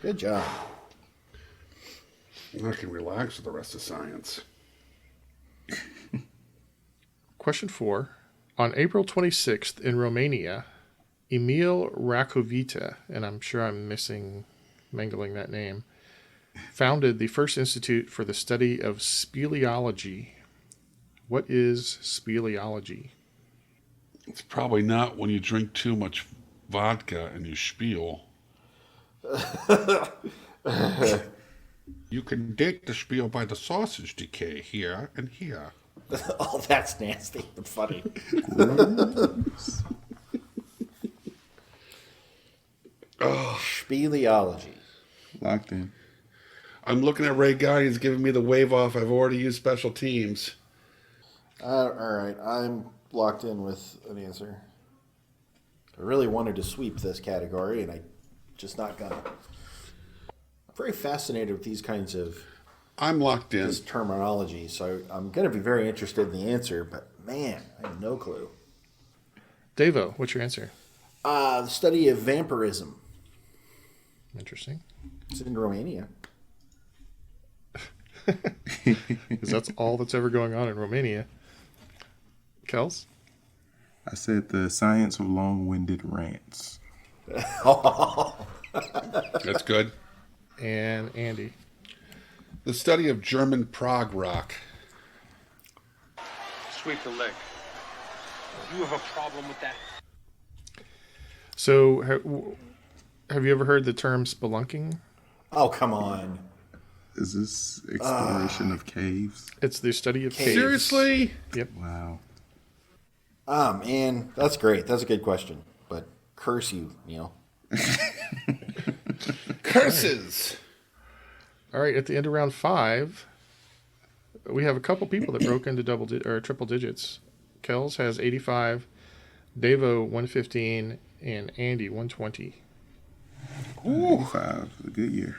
Good job. I can relax with the rest of science. Question 4. On April 26th in Romania, Emil Rakovita, and I'm sure I'm mangling that name, founded the first institute for the study of speleology. What is speleology? It's probably not when you drink too much vodka and you spiel. You can date the spiel by the sausage decay here and here. Oh, that's nasty and funny. Speleology. Locked in. I'm looking at Ray Guy. He's giving me the wave off. I've already used special teams. All right, I'm locked in with an answer. I really wanted to sweep this category, and I just not gonna. I'm very fascinated with these kinds of I'm locked in. this terminology, so I'm going to be very interested in the answer. But man, I have no clue. Devo, what's your answer? The study of vampirism. Interesting. It's in Romania. Because that's all that's ever going on in Romania. Kels? I said the science of long-winded rants. That's good. And Andy? The study of German prog rock. Sweep the leg. You have a problem with that? So, have you ever heard the term spelunking? Oh, come on. Is this exploration of caves? It's the study of caves. Seriously? Yep. Wow. Ah, man, that's great. That's a good question. But curse you, Neil. Curses. All right, at the end of round 5, we have a couple people that broke into triple digits. Kels has 85, Devo 115, and Andy 120. 85, a good year.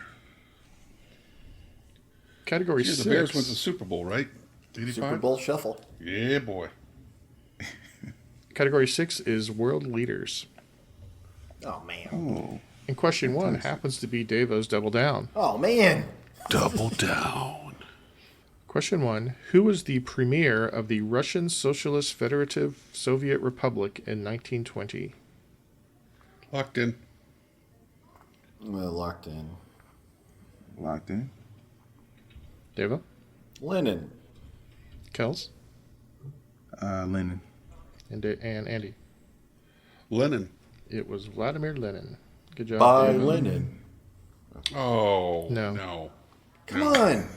Category Yeah, 6. the Bears went to the Super Bowl, right? 85? Super Bowl shuffle. Yeah, boy. Category 6 is world leaders. Oh, man. Oh, And question 1 happens to be Devo's Double Down. Oh, man. Double down. Question 1. Who was the premier of the Russian Socialist Federative Soviet Republic in 1920? Locked in. Locked in. locked in. Devo? Lenin. Kels? Lenin. And Andy? Lenin. It was Vladimir Lenin. Good job. By Devo. Lenin. Oh, No. no. Come on.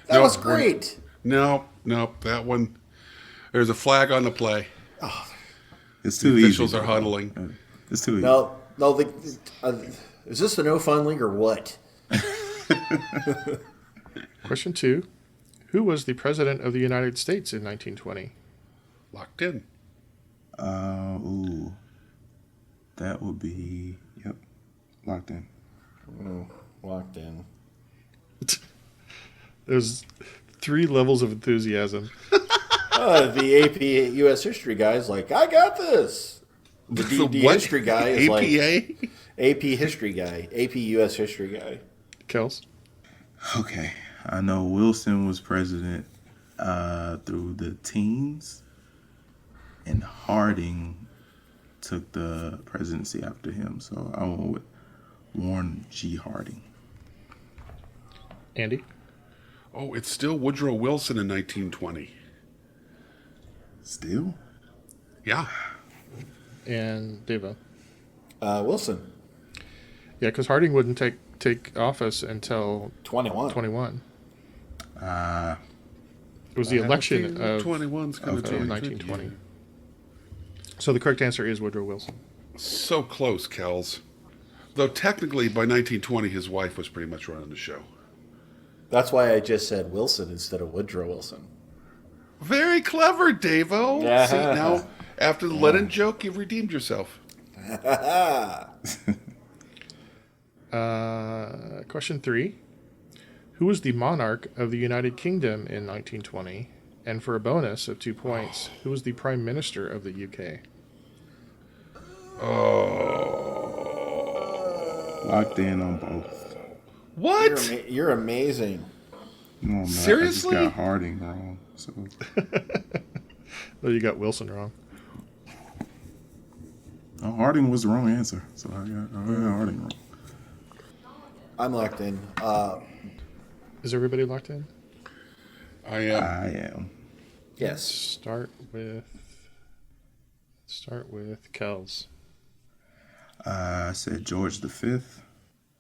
That No, was we're- great. No, that one. There's a flag on the play. It's The too easy. officials are huddling. It's too easy. No, is this the no fun league or what? Question 2. Who was the President of the United States in 1920? Locked in. Ooh. That would be, yep, locked in. Locked in. There's 3 levels of enthusiasm. The AP U.S. history guy is like, I got this. The DD what? history guy is like, APA? AP history guy, AP U.S. history guy. Kels? Okay. I know Wilson was president through the teens, and Harding took the presidency after him. So I went with Warren G. Harding. Andy? Oh, it's still Woodrow Wilson in 1920. Still? Yeah. And Devo? Wilson, Yeah, because Harding wouldn't take office until 21. 21. It was the election of 21's going to 1920. So the correct answer is Woodrow Wilson. So close, Kells. Though technically, by 1920, his wife was pretty much running the show. That's why I just said Wilson instead of Woodrow Wilson. Very clever, Davo. Yeah. See, now, after the Lennon joke, you've redeemed yourself. Question 3. Who was the monarch of the United Kingdom in 1920? And for a bonus of 2 points, who was the Prime Minister of the UK? Locked in on both. What? You're amazing. No, I'm not. Seriously? I just got Harding wrong. So Oh, you got Wilson wrong. Harding was the wrong answer. So I got Harding wrong. I'm locked in. Is everybody locked in? I am. I am. Yes. Start with Kels. I said George V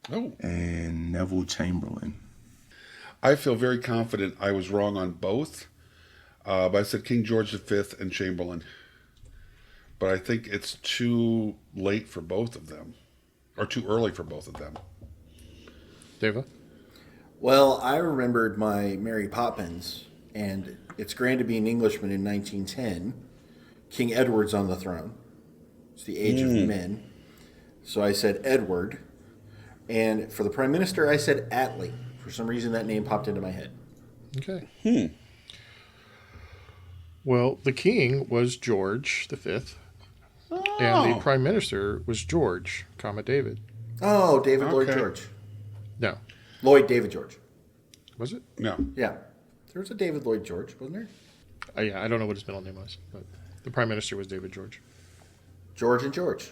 Oh. and Neville Chamberlain. I feel very confident I was wrong on both. But I said King George V and Chamberlain. But I think it's too late for both of them. Or too early for both of them. Deva? Well, I remembered my Mary Poppins, and it's grand to be an Englishman in 1910. King Edward's on the throne. It's the age of men. So I said Edward. And for the Prime Minister, I said Attlee. For some reason, that name popped into my head. Okay. Well, the king was George V, and the Prime Minister was George, David. Oh, David Lloyd Okay. George. No. Lloyd David George. Was it? No. Yeah. There was a David Lloyd George, wasn't there? Yeah, I don't know what his middle name was, but the Prime Minister was David George. George and George.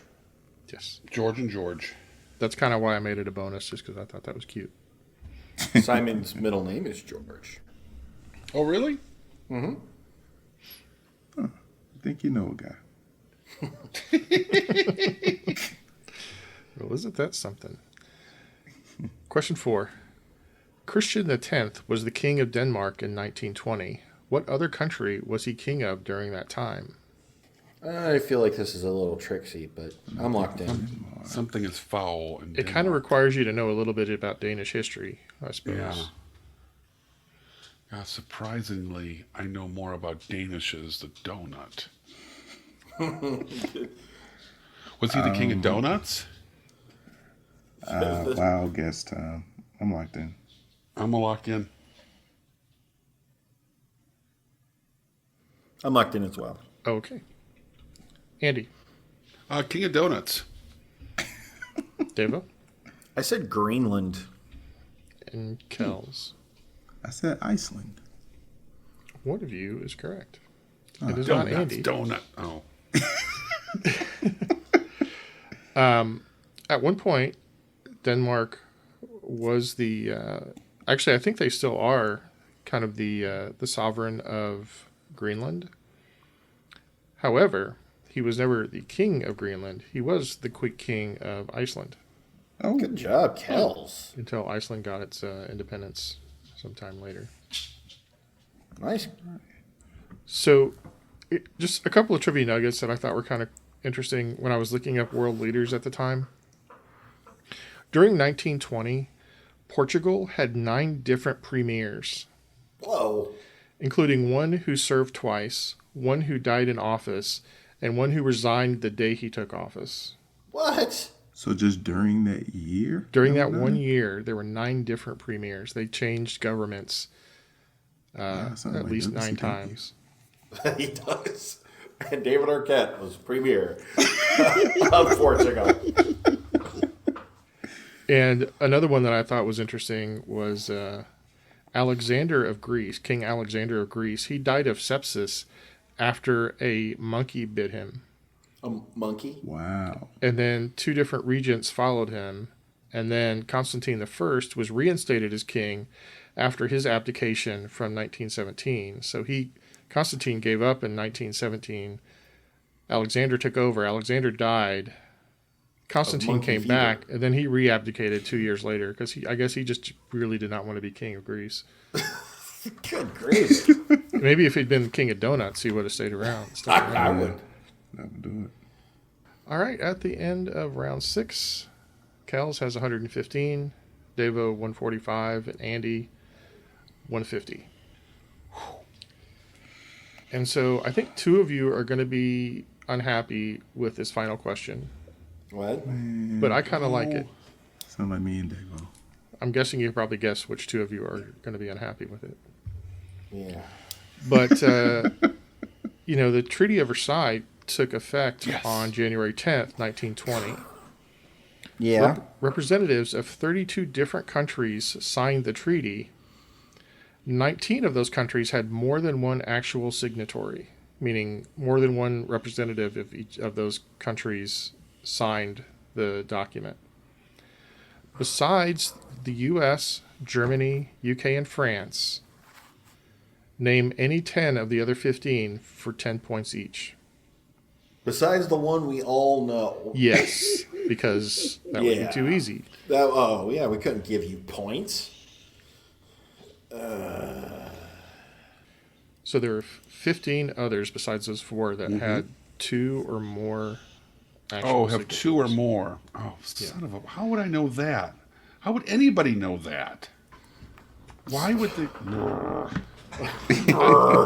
Yes. George and George. That's kind of why I made it a bonus, just because I thought that was cute. Simon's middle name is George. Oh, really? I think you know a guy. Well, isn't that something? Question 4. Christian X was the king of Denmark in 1920. What other country was he king of during that time? I feel like this is a little tricksy, but I'm locked in. Something is foul. And It kind of requires you to know a little bit about Danish history, I suppose. Yeah. Surprisingly, I know more about Danishes the donut. Was he the king of donuts? Wild guess time. I'm locked in. I'm a lock in. I'm locked in as well. Okay. Andy. King of donuts. Devo. I said Greenland. And Kells. I said Iceland. One of you is correct. It is not Donuts. Andy. Donut. Oh. At one point, Denmark was the... actually, I think they still are kind of the sovereign of Greenland. However, he was never the king of Greenland. He was the quick king of Iceland Oh, Good job, Kells. until Iceland got its independence sometime later. Nice. So, just a couple of trivia nuggets that I thought were kind of interesting when I was looking up world leaders at the time. During 1920, Portugal had 9 different premiers, Whoa. including one who served twice, one who died in office, and one who resigned the day he took office. What? so just during that year? During that 1 year, there were 9 different premiers. They changed governments sounds at like least Douglas 9 Kentucky. times. He does. And David Arquette was premier of Portugal. And another one that I thought was interesting was Alexander of Greece, King Alexander of Greece. He died of sepsis after a monkey bit him. A monkey? Wow. And then 2 different regents followed him. And then Constantine I was reinstated as king after his abdication from 1917. So Constantine gave up in 1917. Alexander took over. Alexander died. Constantine monkey came fever. back, and then he re-abdicated 2 years later because I guess he just really did not want to be king of Greece. Good grief. Maybe if he'd been king of donuts, he would have stayed around. I would. That would do it. All right, at the end of round 6, Kels has 115, Devo 145, and Andy 150. And so I think 2 of you are going to be unhappy with this final question, What? but I kind of like it. Sound like me and Davo. I'm guessing you probably guess which two of you are going to be unhappy with it. Yeah. But, the Treaty of Versailles took effect on January 10th, 1920. Yeah. Representatives of 32 different countries signed the treaty. 19 of those countries had more than one actual signatory, meaning more than one representative of each of those countries signed the document. Besides the U.S., Germany, UK, and France, name any 10 of the other 15 for 10 points each. Besides the one we all know. Yes, because that would be too easy. We couldn't give you points. So there are 15 others besides those 4 that had 2 or more actual have signatures. 2 or more. Oh, son of a... How would I know that? How would anybody know that? Why would they...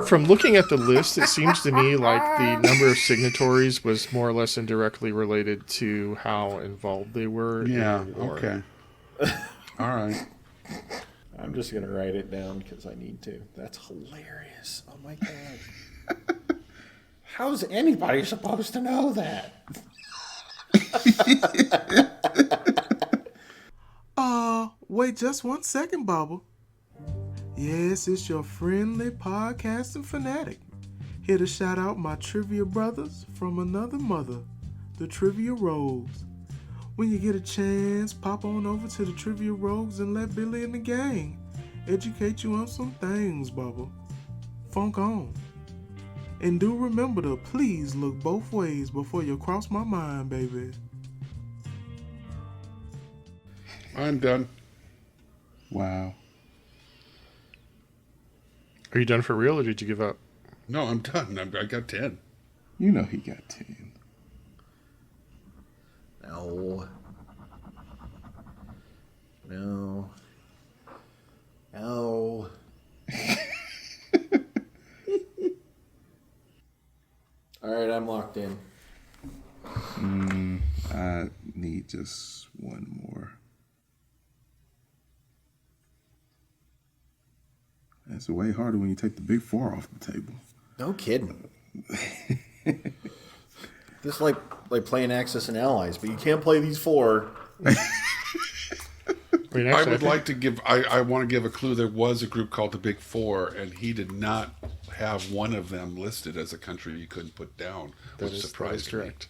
From looking at the list, it seems to me like the number of signatories was more or less indirectly related to how involved they were in Yeah, the war. okay. All right. I'm just going to write it down because I need to. That's hilarious. Oh, my God. How's anybody supposed to know that? Wait just 1 second, Bubba. Yes, it's your friendly podcasting fanatic. Here to shout out my trivia brothers from another mother, the Trivia Rogues. When you get a chance, pop on over to the Trivia Rogues and let Billy and the gang educate you on some things, Bubba. Funk on. And do remember to please look both ways before you cross my mind, baby. I'm done. Wow. Are you done for real, or did you give up? No, I'm done. I got 10. You know he got 10. No. No. No. All right, I'm locked in. I need just one more. It's way harder when you take the big 4 off the table. No kidding. This is like playing Axis and Allies, but you can't play these 4. I mean, I actually, would like to give... I want to give a clue. There was a group called the Big 4, and he did not have one of them listed as a country you couldn't put down, which surprised me. correct.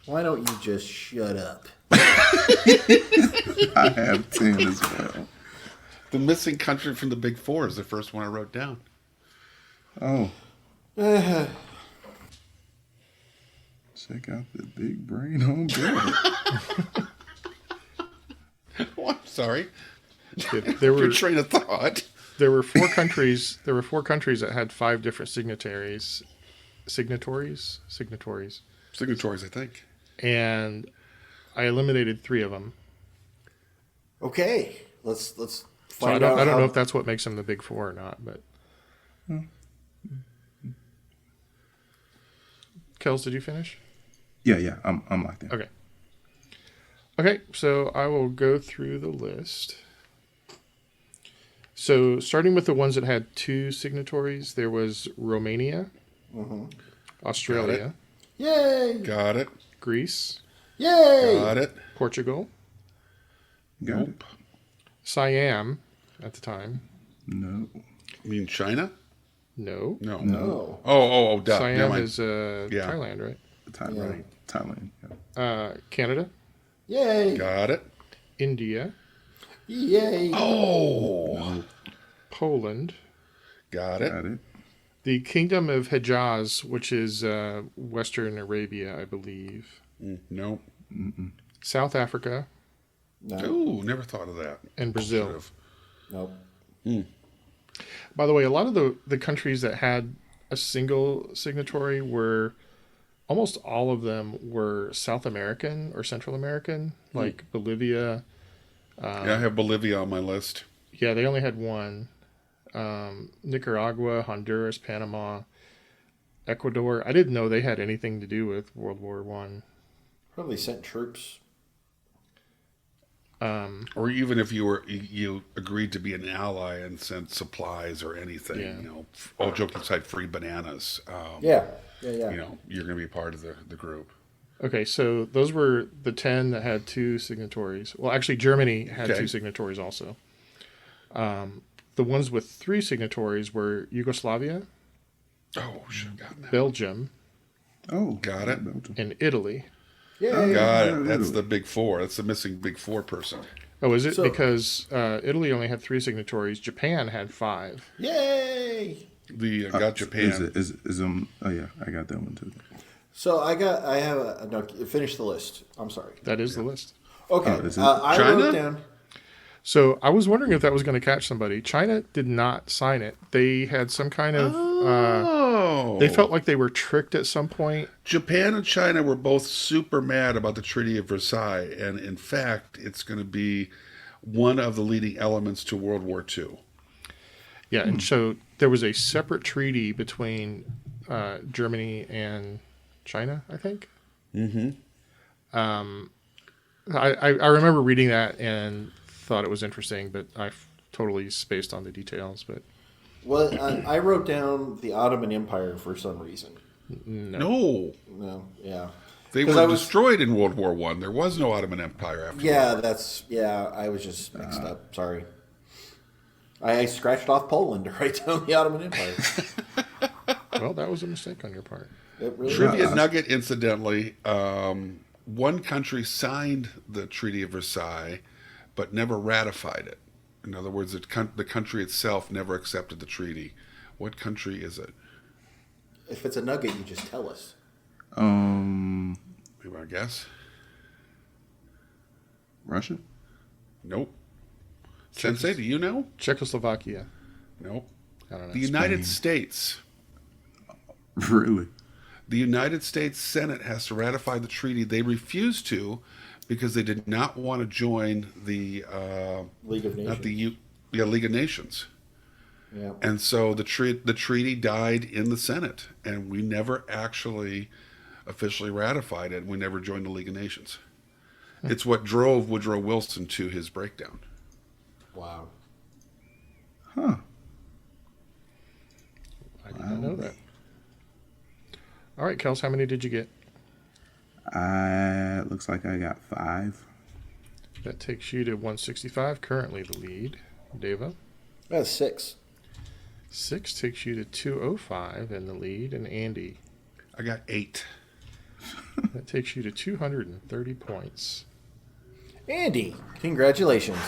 Why don't you just shut up? I have 10 as well. The missing country from the Big 4 is the first one I wrote down. Oh. Check out the big brain on Billy. Oh, I'm sorry. There were Your train of thought. there were 4 countries. There were 4 countries that had 5 different signatories, signatories, Signatories, I think. and I eliminated 3 of them. Okay, let's So find I out. don't how- know if that's what makes them the big 4 or not, but. Kels, did you finish? Yeah, I'm locked in. Okay. Okay, so I will go through the list. So starting with the ones that had 2 signatories, there was Romania, Australia, Yay! Got it. Greece, Yay! Got it. Portugal, Got Nope. Siam at the time. it? No. You mean China? No. No. No. Oh, duh. Never Siam mind. is Yeah. Thailand, right? Thailand. Thailand. Yeah. Canada, Yay! Got it. India, Yay! Oh, Poland, got it. Got it. the Kingdom of Hejaz, which is Western Arabia, I believe, Nope. South Africa, No. Ooh, never thought of that. and Brazil. Should've. Nope. By the way, a lot of the countries that had a single signatory were, almost all of them were South American or Central American, like Bolivia. Yeah, I have Bolivia on my list. Yeah, they only had one. Nicaragua, Honduras, Panama, Ecuador. I didn't know they had anything to do with World War One. Probably sent troops. Or even if you agreed to be an ally and sent supplies or anything, Yeah. all joking aside, free bananas. Yeah. You're going to be part of the group. Okay, so those were the 10 that had 2 signatories. Well, actually, Germany had Okay. 2 signatories also. The ones with 3 signatories were Yugoslavia, Oh, should have gotten that. Belgium, Oh, Got it. and Italy. Yeah. Got it. That's the big four. That's the missing big four person. Oh, is it? So- because Italy only had 3 signatories. Japan had 5. Yay! The got Japan. Is oh yeah, I got that one too. So I have a no. Finish the list. I'm sorry. That is the list. Okay. Oh, is it? I China? wrote down. So I was wondering if that was going to catch somebody. China did not sign it. They had some kind of. Oh, They felt like they were tricked at some point. Japan and China were both super mad about the Treaty of Versailles, and in fact, it's going to be one of the leading elements to World War II. Yeah, and so there was a separate treaty between Germany and China, I think. Mm-hmm. I remember reading that and thought it was interesting, but I totally spaced on the details. But Well, I wrote down the Ottoman Empire for some reason. No, No, yeah. they 'Cause were I was- destroyed in World War I. There was no Ottoman Empire after. Yeah, I was just mixed up. Sorry. I scratched off Poland to write down the Ottoman Empire. well, that was a mistake on your part. It really Trivia was. nugget, incidentally, one country signed the Treaty of Versailles, but never ratified it. In other words, the country itself never accepted the treaty. What country is it? If it's a nugget, you just tell us. You want to guess? Russia. Nope. Sensei, do you know? Czechoslovakia. Nope. I don't know. The United States. Really? The United States Senate has to ratify the treaty. They refused to because they did not want to join the League of Nations. not the League of Nations. Yeah. And so the treaty died in the Senate, and we never actually officially ratified it. We never joined the League of Nations. It's what drove Woodrow Wilson to his breakdown. Wow. Huh. I did not know that. All right, Kels, how many did you get? Looks like I got 5. That takes you to 165, currently the lead. Deva. That's 6. 6 takes you to 205 in the lead, and Andy. I got 8. That takes you to 230 points. Andy, congratulations.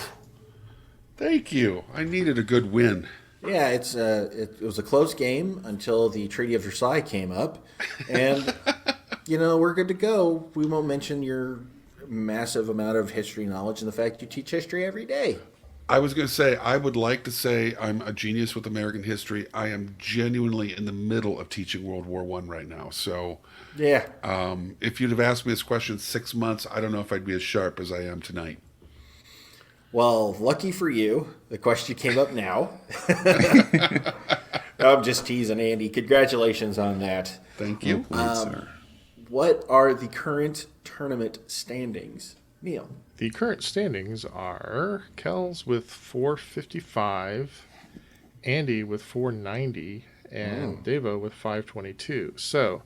Thank you. I needed a good win. Yeah, it was a close game until the Treaty of Versailles came up, and we're good to go. We won't mention your massive amount of history knowledge and the fact you teach history every day. I was going to say, I would like to say I'm a genius with American history. I am genuinely in the middle of teaching World War I right now. So Yeah. if you'd have asked me this question 6 months, I don't know if I'd be as sharp as I am tonight. Well, lucky for you, the question came up now. I'm just teasing, Andy. Congratulations on that. Thank you. Please, sir. What are the current tournament standings, Neil? The current standings are Kels with 455, Andy with 490, and Devo with 522. So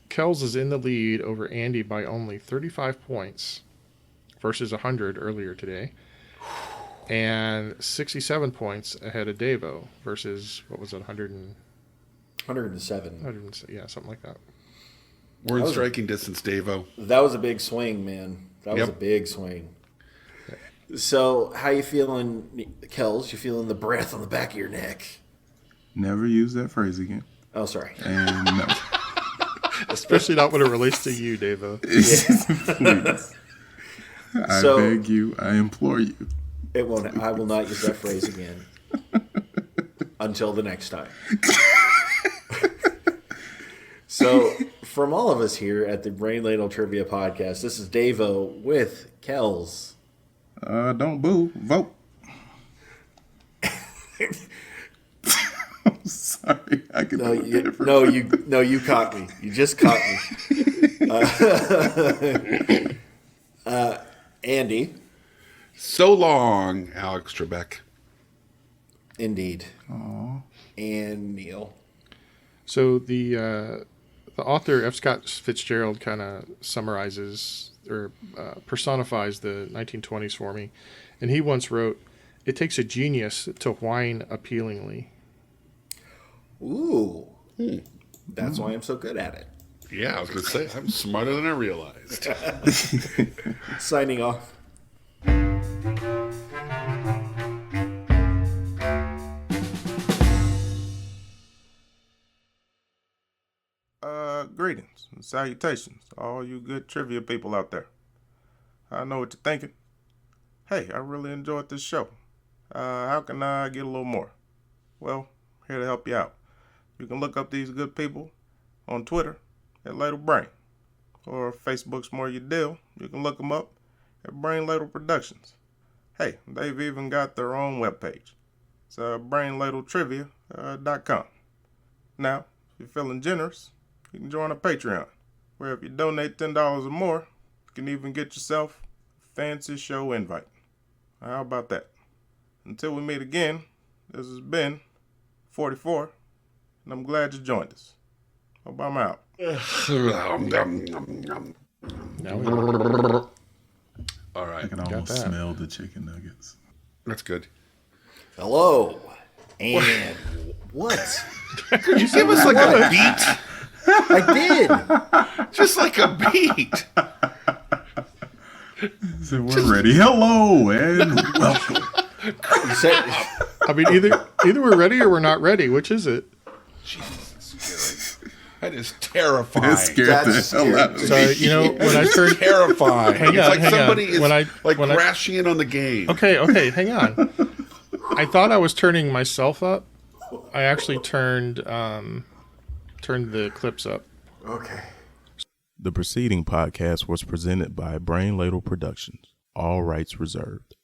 Kels is in the lead over Andy by only 35 points versus 100 earlier today, and 67 points ahead of Devo versus, what was it, 107. yeah, something like that. We're in striking distance, Davo. That was a big swing, man. That was Yep. a big swing. So, how you feeling, Kels? You feeling the breath on the back of your neck? Never use that phrase again. Oh, sorry. And no. Especially not when it relates to you, Devo. Please. I So- beg you. I implore you. It won't. I will not use that phrase again until the next time. So, from all of us here at the Brain Ladle Trivia Podcast, this is Davo with Kels. Don't boo. Vote. I'm sorry. I can No, do it different. you caught me. You just caught me. Andy. So long, Alex Trebek. Indeed. And Neil. So the author F. Scott Fitzgerald kind of summarizes or personifies the 1920s for me, and he once wrote, "It takes a genius to whine appealingly." Ooh. That's why I'm so good at it. Yeah, I was going to say, I'm smarter than I realized. Signing off. Greetings and salutations to all you good trivia people out there. I know what you're thinking. Hey, I really enjoyed this show. How can I get a little more? Well, here to help you out. You can look up these good people on Twitter at Ladle Brain, or if Facebook's more your deal, you can look them up at Brain Ladle Productions. Hey, they've even got their own webpage. It's brainladletrivia.com. Now, if you're feeling generous, you can join a Patreon, where if you donate $10 or more, you can even get yourself a fancy show invite. How about that? Until we meet again, this has been 44, and I'm glad you joined us. Hope I'm out. Now we All right. I can almost smell the chicken nuggets. That's good. Hello. And what? Could you give us like a beat? I did. Just like a beat. So we're ready. Hello and welcome. You said, I mean, either we're ready or we're not ready. Which is it? Jesus, scary. That is terrifying. That scared the hell out of me. So when I turned Terrifying. Hang It's on, like hang on. somebody is When I- crashing in on the game. Okay, hang on. I thought I was turning myself up. I actually turned the clips up. okay. The preceding podcast was presented by Brain Ladle Productions. All rights reserved.